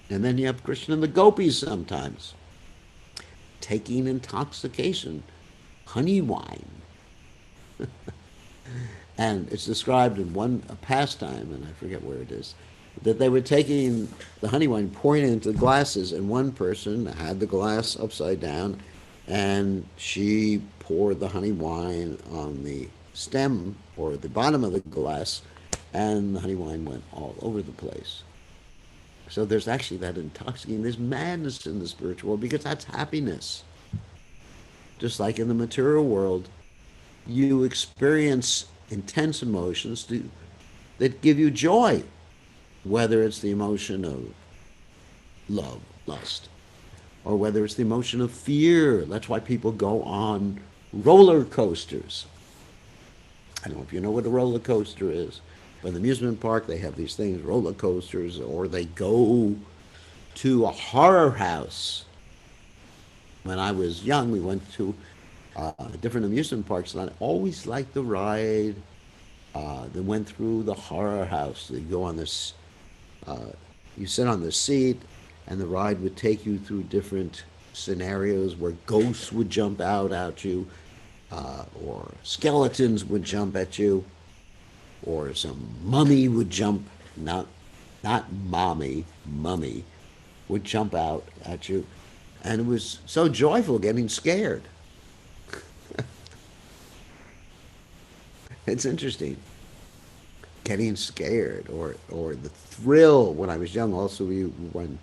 And then you have Krishna and the gopis sometimes taking intoxication, honey wine. And it's described in one pastime, and I forget where it is, that they were taking the honey wine, pouring it into glasses, and one person had the glass upside down, and she poured the honey wine on the stem or the bottom of the glass, and the honey wine went all over the place. So there's actually that intoxicating, there's madness in the spiritual world because that's happiness. Just like in the material world, you experience intense emotions that give you joy, whether it's the emotion of love, lust, or whether it's the emotion of fear. That's why people go on roller coasters. I don't know if you know what a roller coaster is, but in the amusement park they have these things, roller coasters, or they go to a horror house. When I was young, we went to different amusement parks, and I always liked the ride that went through the horror house. You go on this, you sit on the seat, and the ride would take you through different scenarios where ghosts would jump out at you, or skeletons would jump at you, or some mummy would jump, not mommy, mummy would jump out at you, and it was so joyful getting scared. It's interesting. Getting scared, or the thrill. When I was young, also we went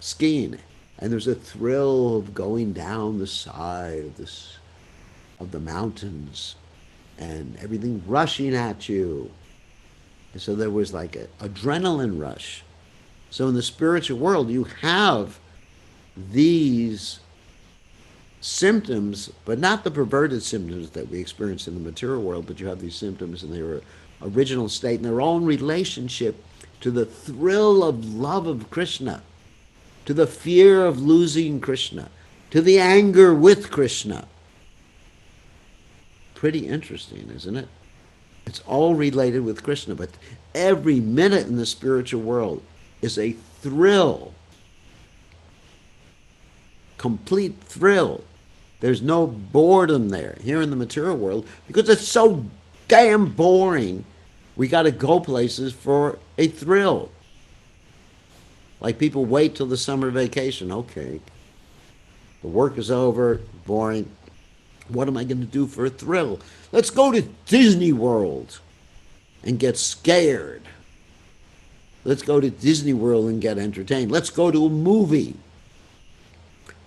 skiing, and there's a thrill of going down the side of this of the mountains, and everything rushing at you. And so there was like an adrenaline rush. So in the spiritual world, you have these symptoms, but not the perverted symptoms that we experience in the material world, but you have these symptoms in their original state, in their own relationship to the thrill of love of Krishna, to the fear of losing Krishna, to the anger with Krishna. Pretty interesting, isn't it? It's all related with Krishna, but every minute in the spiritual world is a thrill, complete thrill. There's no boredom there. Here in the material world, because it's so damn boring, we got to go places for a thrill. Like people wait till the summer vacation. Okay, the work is over, boring. What am I going to do for a thrill? Let's go to Disney World and get scared. Let's go to Disney World and get entertained. Let's go to a movie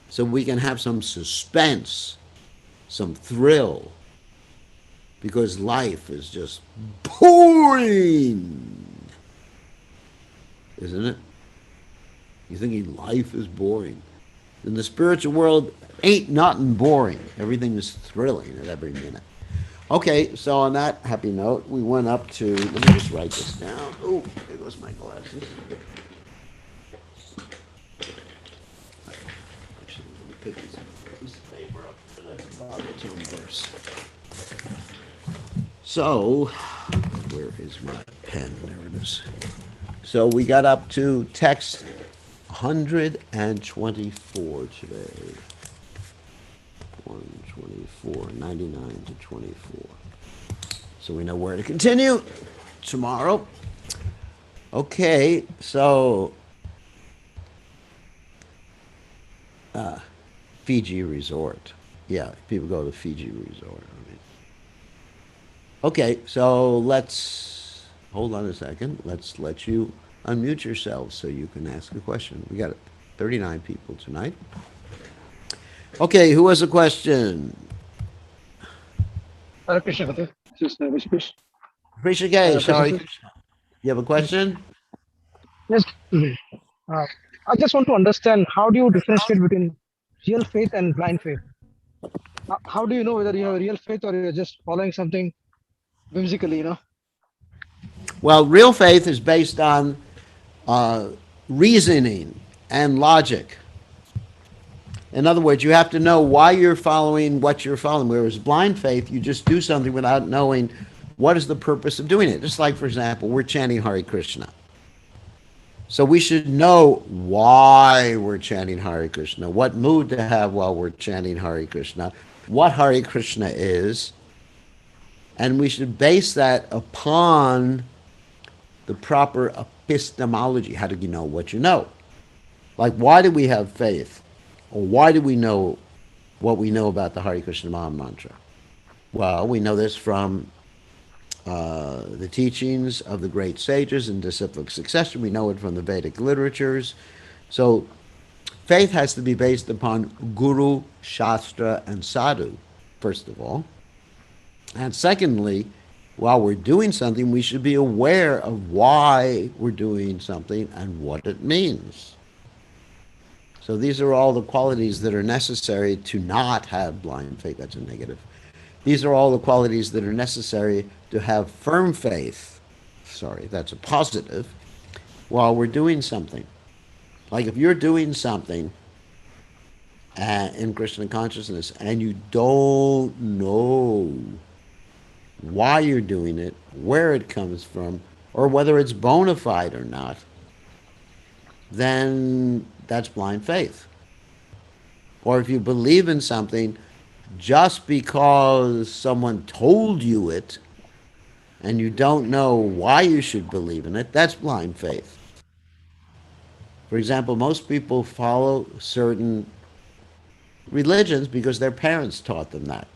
so we can have some suspense, some thrill, because life is just boring, isn't it? You thinking life is boring? In the spiritual world, ain't nothing boring. Everything is thrilling at every minute. Okay, so on that happy note, we went up to, let me just write this down. Oh, there goes my glasses. Actually, let me pick this piece of paper up for the Bhagavatam verse. So, where is my pen? There it is. So we got up to text 124 today. 124, 99 to 24. So we know where to continue tomorrow. Okay, so Fiji Resort. Yeah, people go to Fiji Resort. I mean. Okay, so let's hold on a second. Let's let you unmute yourselves so you can ask a question. We got 39 people tonight. Okay, who has a question? Hare Krishna, Fateh. This is Vishpesh. Rishikesh, Krishna, sir. you have a question? Yes. Uh, I just want to understand how do you differentiate between real faith and blind faith? How do you know whether you have a real faith or you're just following something whimsically? Well, real faith is based on uh, reasoning and logic. In other words, you have to know why you're following what you're following. Whereas blind faith, you just do something without knowing what is the purpose of doing it. Just like, for example, we're chanting Hare Krishna. So we should know why we're chanting Hare Krishna, what mood to have while we're chanting Hare Krishna, what Hare Krishna is, and we should base that upon the proper epistemology. How do you know what you know? Like, why do we have faith? Or why do we know what we know about the Hare Krishna Maha Mantra? Well, we know this from the teachings of the great sages in disciplic succession. We know it from the Vedic literatures. So faith has to be based upon Guru, Shastra, and Sadhu, first of all. And secondly, while we're doing something, we should be aware of why we're doing something and what it means. So these are all the qualities that are necessary to not have blind faith. That's a negative. These are all the qualities that are necessary to have firm faith. Sorry, that's a positive. While we're doing something. Like if you're doing something in Krishna consciousness and you don't know why you're doing it, where it comes from, or whether it's bona fide or not, then that's blind faith. Or if you believe in something, just because someone told you it and you don't know why you should believe in it, that's blind faith. For example, most people follow certain religions because their parents taught them that,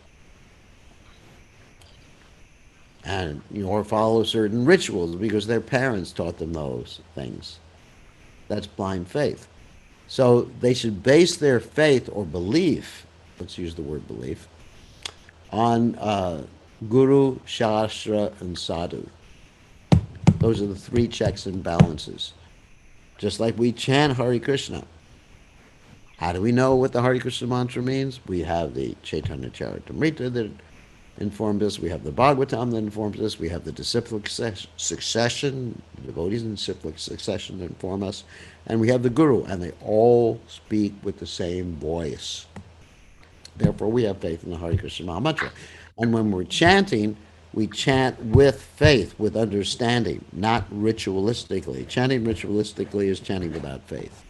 and or follow certain rituals because their parents taught them those things. That's blind faith. So they should base their faith or belief, let's use the word belief, on Guru, Shastra, and Sadhu. Those are the three checks and balances. Just like we chant Hare Krishna. How do we know what the Hare Krishna mantra means? We have the Caitanya Charitamrta that informs us. We have the Bhagavatam that informs us. We have the disciplic succession, devotees in disciplic succession that inform us. And we have the Guru, and they all speak with the same voice. Therefore, we have faith in the Hare Krishna Maha Mantra. And when we're chanting, we chant with faith, with understanding, not ritualistically. Chanting ritualistically is chanting without faith.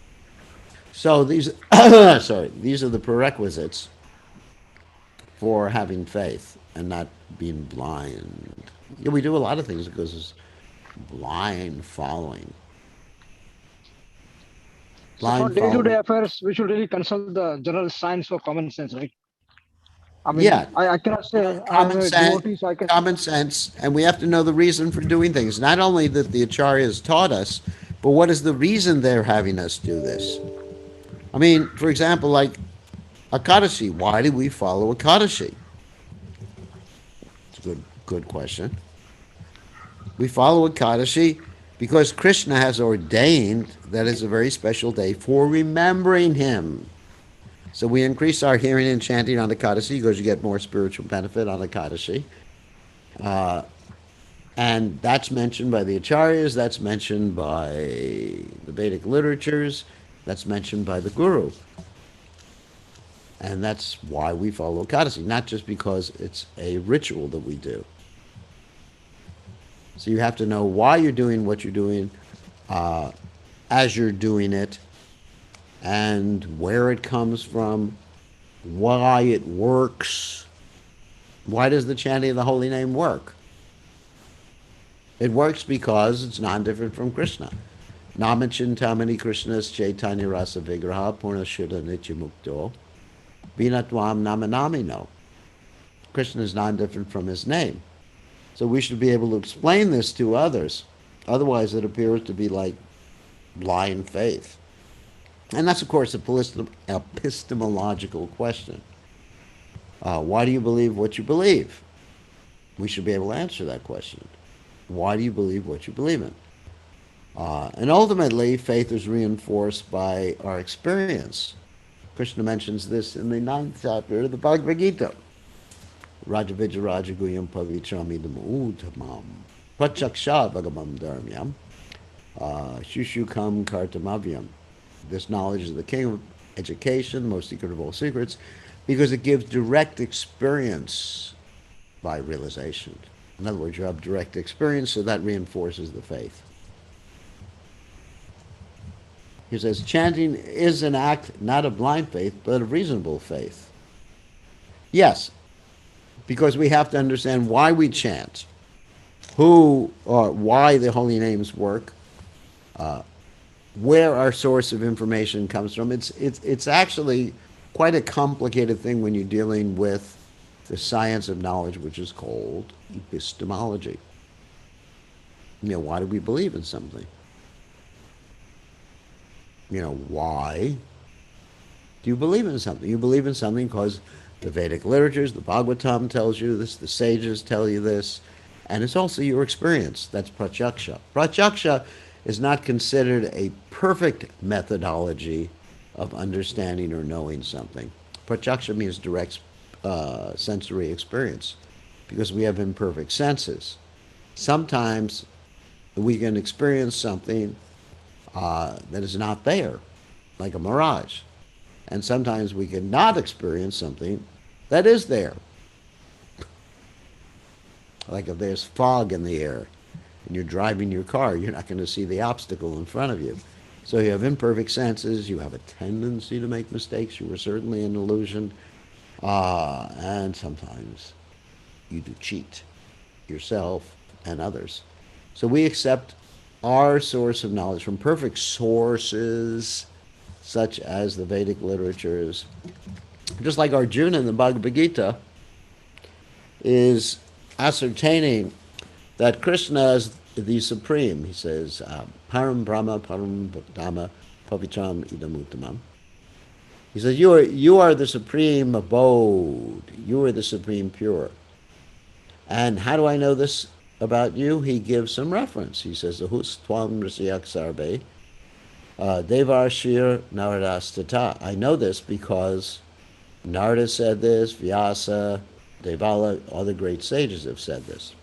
So these, these are the prerequisites for having faith and not being blind. Yeah, we do a lot of things because it's blind following. So for Blind day-to-day following. affairs, we should really consult the general science or common sense, right? I mean, Yeah, I cannot say I am common a sense, devotee, so I can. common sense, and we have to know the reason for doing things. Not only that the acharyas taught us, but what is the reason they're having us do this? I mean, for example, like Akadashi. Why do we follow Akadashi? It's a good question. We follow Akadashi because Krishna has ordained that it's a very special day for remembering him. So we increase our hearing and chanting on Akadashi because you get more spiritual benefit on Akadashi. And that's mentioned by the Acharyas, that's mentioned by the Vedic literatures, that's mentioned by the Guru. And that's why we follow Ekadasi, not just because it's a ritual that we do. So you have to know why you're doing what you're doing as you're doing it, and where it comes from, why it works. Why does the chanting of the holy name work? It works because it's non-different from Krishna. Namachintamani Krishna's Chaitanya Rasa Vigraha Purnashuddha Nityamukto Vinatvam Namanamino. Krishna is non-different from his name. So we should be able to explain this to others. Otherwise, it appears to be like blind faith. And that's, of course, a epistemological question. Why do you believe what you believe? We should be able to answer that question. Why do you believe what you believe in? And ultimately, faith is reinforced by our experience. Krishna mentions this in the 9th chapter of the Bhagavad Gita. Rajavija Rajaguyam Pavitramidam Uttamam Prachaksha Bhagavam Dharmyam Shushukam Kartamavyam. This knowledge is the king of education, most secret of all secrets, because it gives direct experience by realization. In other words, you have direct experience, so that reinforces the faith. He says, chanting is an act not of blind faith, but of reasonable faith. Yes, because we have to understand why we chant, who or why the holy names work, where our source of information comes from. It's actually quite a complicated thing when you're dealing with the science of knowledge, which is called epistemology. Why do we believe in something? Why do you believe in something? You believe in something because the Vedic literatures, the Bhagavatam tells you this, the sages tell you this, and it's also your experience. That's pratyaksha. Pratyaksha is not considered a perfect methodology of understanding or knowing something. Pratyaksha means direct sensory experience because we have imperfect senses. Sometimes we can experience something that is not there, like a mirage. And sometimes we cannot experience something that is there. Like if there's fog in the air and you're driving your car, you're not going to see the obstacle in front of you. So you have imperfect senses, you have a tendency to make mistakes, you are certainly an illusion. And sometimes you do cheat yourself and others. So we accept our source of knowledge from perfect sources, such as the Vedic literatures. Just like Arjuna in the Bhagavad Gita is ascertaining that Krishna is the supreme. He says, Param Brahma, Param Dhamma, Pavitram Idam Uttamam. He says, you are the supreme abode. You are the supreme pure. And how do I know this about you? He gives some reference. He says, Ahus Tvam Risyak Sarbe, Devarshir Naradastata. I know this because Narada said this, Vyasa, Devala, other great sages have said this.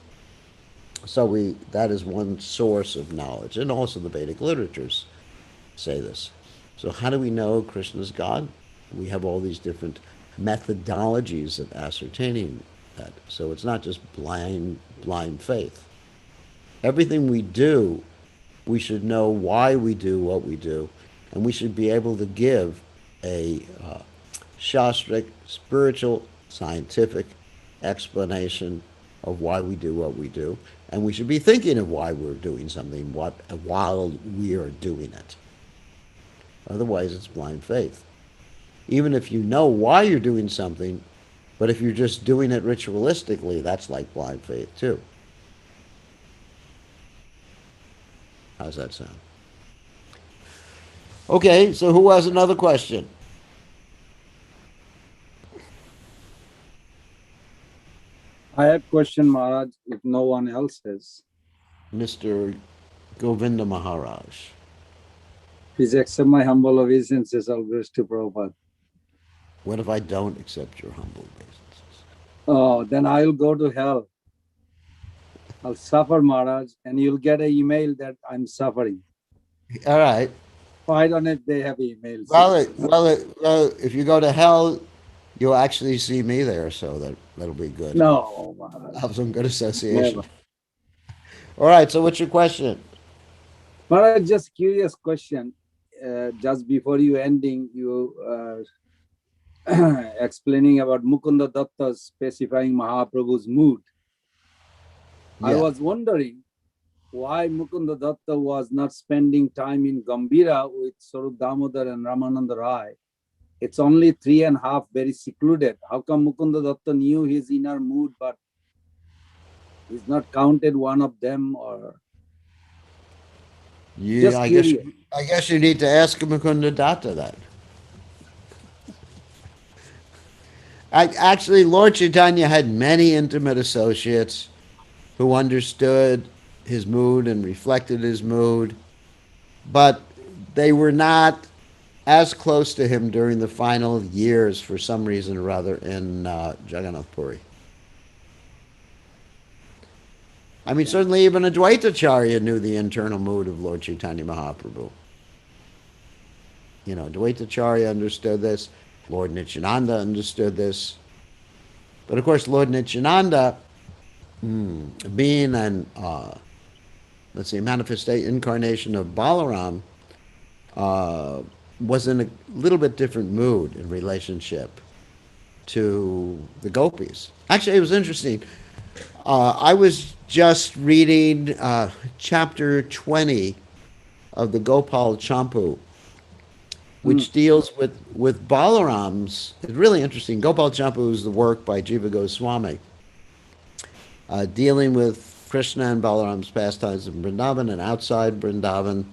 So that is one source of knowledge. And also the Vedic literatures say this. So how do we know Krishna is God? We have all these different methodologies of ascertaining that. So it's not just blind faith. Everything we do, we should know why we do what we do, and we should be able to give a shastric, spiritual, scientific explanation of why we do what we do, and we should be thinking of why we're doing something while we are doing it. Otherwise, it's blind faith. Even if you know why you're doing something, but if you're just doing it ritualistically, that's like blind faith too. How's that sound? Okay, so who has another question? I have question, Maharaj, if no one else has. Mr. Govinda Maharaj. Please accept my humble obeisances, all grace to Prabhupada. What if I don't accept your humble obeisances? Oh, then I'll go to hell. I'll suffer, Maharaj, and you'll get an email that I'm suffering. All right. Why don't they have emails? Well, if you go to hell, you'll actually see me there, so that'll be good. No, Maharaj. I'll have some good association. Never. All right. So, what's your question? Maharaj, just curious question. Just before you ending, you explaining about Mukunda Datta specifying Mahaprabhu's mood. Yeah. I was wondering why Mukunda Datta was not spending time in Gambhira with Sarup Damodar and Ramananda Rai. It's only 3.5, very secluded. How come Mukunda Datta knew his inner mood, but he's not counted one of them? Or Yeah, just curious. I guess you need to ask Mukunda Datta that. Actually, Lord Chaitanya had many intimate associates who understood his mood and reflected his mood, but they were not as close to him during the final years, for some reason or other, in Jagannath Puri. I mean, certainly even Advaitacharya knew the internal mood of Lord Chaitanya Mahaprabhu. You know, Advaitacharya understood this. Lord Nityananda understood this. But of course, Lord Nityananda, being an, incarnation of Balaram, was in a little bit different mood in relationship to the gopis. Actually, it was interesting. I was just reading chapter 20 of the Gopal Champu, which deals with Balaram's. It's really interesting. Gopal Champu is the work by Jiva Goswami, dealing with Krishna and Balaram's pastimes in Vrindavan and outside Vrindavan,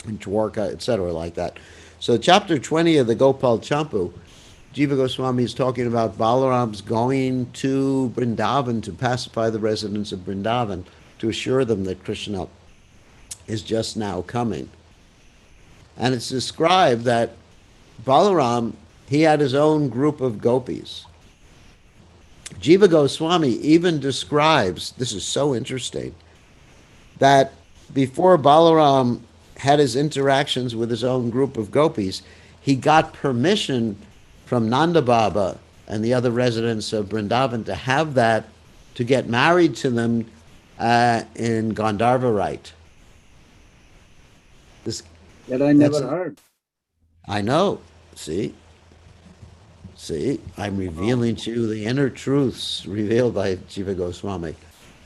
in Dwarka, etc., like that. So, chapter 20 of the Gopal Champu, Jiva Goswami is talking about Balaram's going to Vrindavan to pacify the residents of Vrindavan, to assure them that Krishna is just now coming. And it's described that Balaram, he had his own group of gopis. Jiva Goswami even describes, this is so interesting, that before Balaram had his interactions with his own group of gopis, he got permission from Nanda Baba and the other residents of Vrindavan to get married to them in Gandharva rite. That I never heard. I know. See? See, I'm revealing to you the inner truths revealed by Jiva Goswami.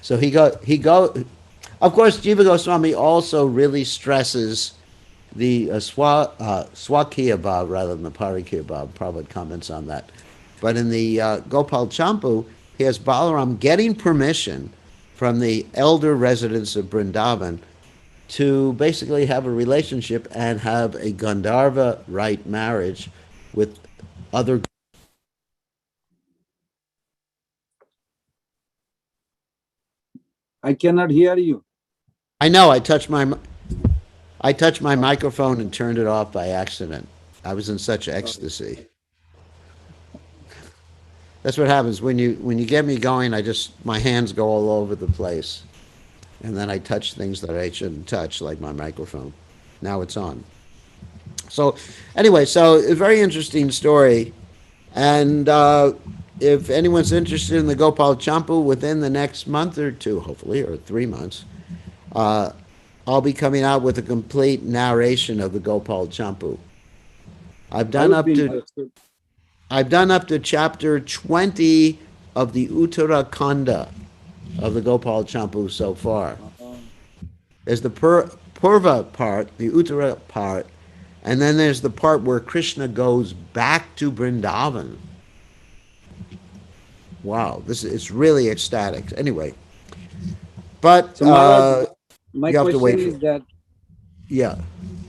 So of course, Jiva Goswami also really stresses the Swakiya Bhav rather than the Parikiya Bhav. Prabhupada comments on that. But in the Gopal Champu, he has Balaram getting permission from the elder residents of Vrindavan to basically have a relationship and have a Gandharva right marriage with other. I cannot hear you. I know I touched my microphone and turned it off by accident. I was in such ecstasy. That's what happens when you get me going. My hands go all over the place, and then I touch things that I shouldn't touch, like my microphone. Now it's on. So anyway, so a very interesting story, and if anyone's interested in the Gopal Champu within the next month or two, hopefully, or 3 months, uh, I'll be coming out with a complete narration of the Gopal Champu. I've I done would up be to interested. I've done up to chapter 20 of the Uttarakhanda of the Gopal Champu so far. There's the Purva part, the Uttara part, and then there's the part where Krishna goes back to Vrindavan. Wow, it's really ecstatic. Anyway, but So Maharaj, my you have to question wait for is that yeah.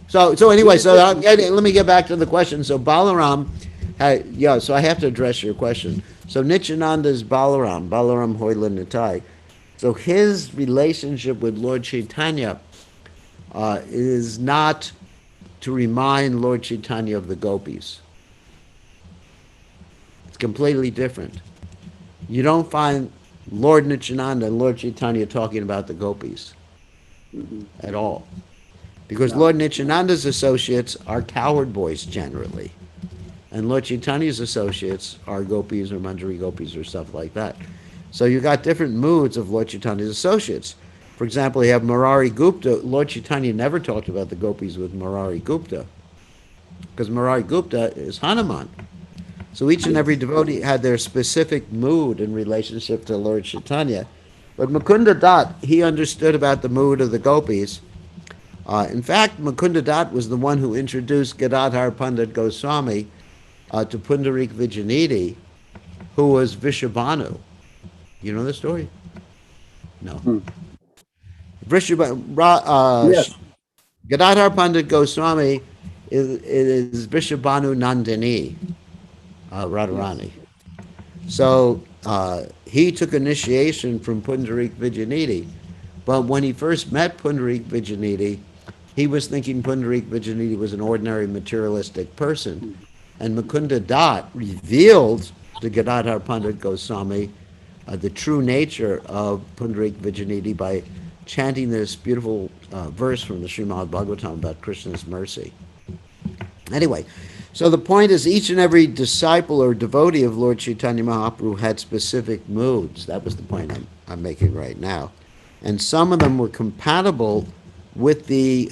So anyway, will the let me get back to the question. So Balaram, yeah. So I have to address your question. So Nityananda's Balaram Hoyla Nitai. So his relationship with Lord Chaitanya is not to remind Lord Chaitanya of the gopis. It's completely different. You don't find Lord Nityananda and Lord Chaitanya talking about the gopis Mhm. at all. Because No. Lord Nityananda's associates are cowherd boys generally. And Lord Chaitanya's associates are gopis or manjari gopis or stuff like that. So you got different moods of Lord Chaitanya's associates. For example, you have Murari Gupta. Lord Chaitanya never talked about the gopis with Murari Gupta because Murari Gupta is Hanuman. So each and every Yes. devotee had their specific mood in relationship to Lord Chaitanya. But Mukunda Dutt, he understood about the mood of the gopis. In fact, Mukunda Dutt was the one who introduced Gadadhar Pandit Goswami to Pundarik Vijayanidhi, who was Vishabhanu. You know the story? No. Hmm. Yes. Gadadhar Pandit Goswami is Vishabhanu Nandini, Yes. Radharani. So he took initiation from Pundarik Vijayanidhi. But when he first met Pundarik Vijayanidhi, he was thinking Pundarik Vijayanidhi was an ordinary materialistic person. Mhm. And Mukunda Dutt revealed to Gadadhar Pandit Goswami the true nature of Pundarik Vijayanidhi by chanting this beautiful verse from the Srimad Bhagavatam about Krishna's mercy. Anyway, so the point is each and every disciple or devotee of Lord Chaitanya Mahaprabhu had specific moods. That was the point I'm making right now. And some of them were compatible with the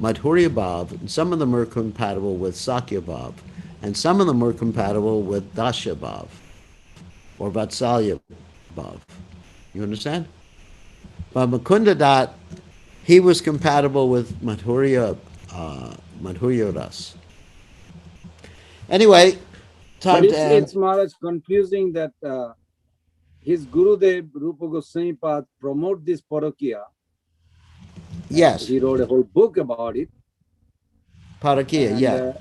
Madhurya Bhav, and some of them were compatible with Sakya Bhav, and some of them were compatible with Dasya Bhav or Vatsalya Bhav. You understand? But Mukunda Dutt, he was compatible with Madhurya Ras. Anyway, But time to end. it's Maharaj confusing that his Gurudev Rupa Goswami Pad promote this Parakiya. Yes, He wrote a whole book about it. Parakiya, And yeah.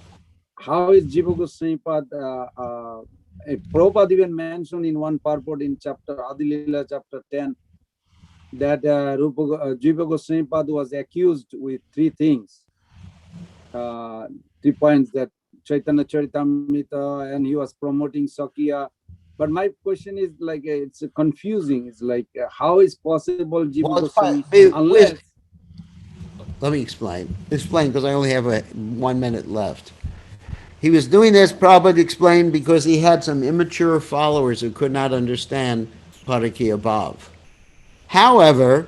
how is Jiva Goswami Pad Prabhupada even mentioned in one purport in chapter Adilila chapter 10 that Jiva Goswami Pad was accused with three things, 3 points, that Chaitanya Charitamrta, and he was promoting Sakya. But my question is like, it's confusing. It's like, how is possible Jiva Well, Goswami, wait, unless, let me explain. Explain because I only have 1 minute left. He was doing this, Prabhupada explained, because he had some immature followers who could not understand Parakiya Bhav. However,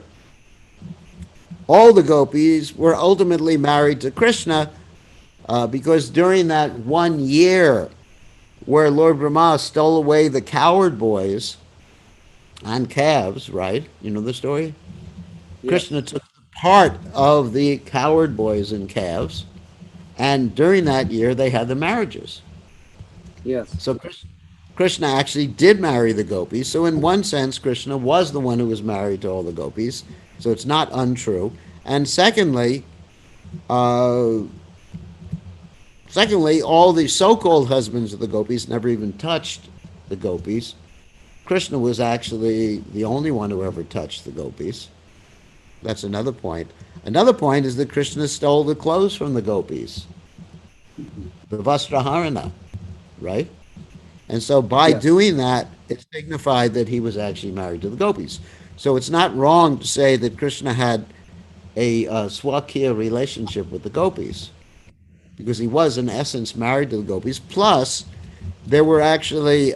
all the gopis were ultimately married to Krishna because during that 1 year where Lord Brahma stole away the coward boys and calves, right? You know the story? Krishna Yes. took part of the coward boys and calves, and during that year they had the marriages. Yes. So Krishna actually did marry the gopis. So in one sense, Krishna was the one who was married to all the gopis. So it's not untrue. And uh, secondly, all the so-called husbands of the gopis never even touched the gopis. Krishna was actually the only one who ever touched the gopis. That's another point. Another point is that Krishna stole the clothes from the gopis, Mhm. the Vastraharana, right? And so by Yes. doing that, it signified that he was actually married to the gopis. So it's not wrong to say that Krishna had a Swakiya relationship with the gopis, because he was, in essence, married to the gopis. Plus, there were actually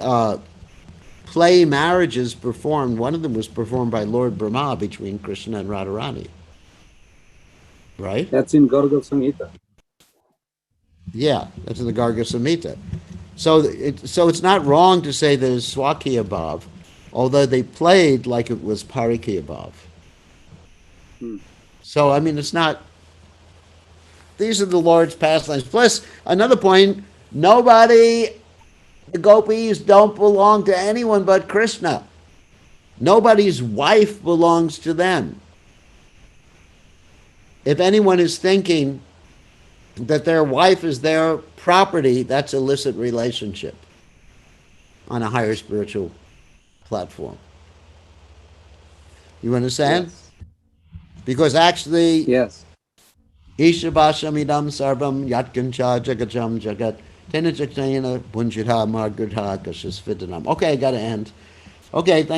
play marriages performed. One of them was performed by Lord Brahma between Krishna and Radharani, right? That's in Garga Samhita. Yeah, that's in the Garga Samhita. So it's not wrong to say there's Swakiya Bhav, although they played like it was Parikiya Bhav. Hmm. So, I mean, it's not, these are the Lord's pastimes. Plus, another point, nobody, the gopis don't belong to anyone but Krishna. Nobody's wife belongs to them. If anyone is thinking that their wife is their property, that's illicit relationship on a higher spiritual platform. You understand? Yes. Because actually, Yes. Ishabashamidam sarvam yatkancha jagacham jagat tena jaktayana punjita margudha kashasvidanam. Okay, I gotta end. Okay, thank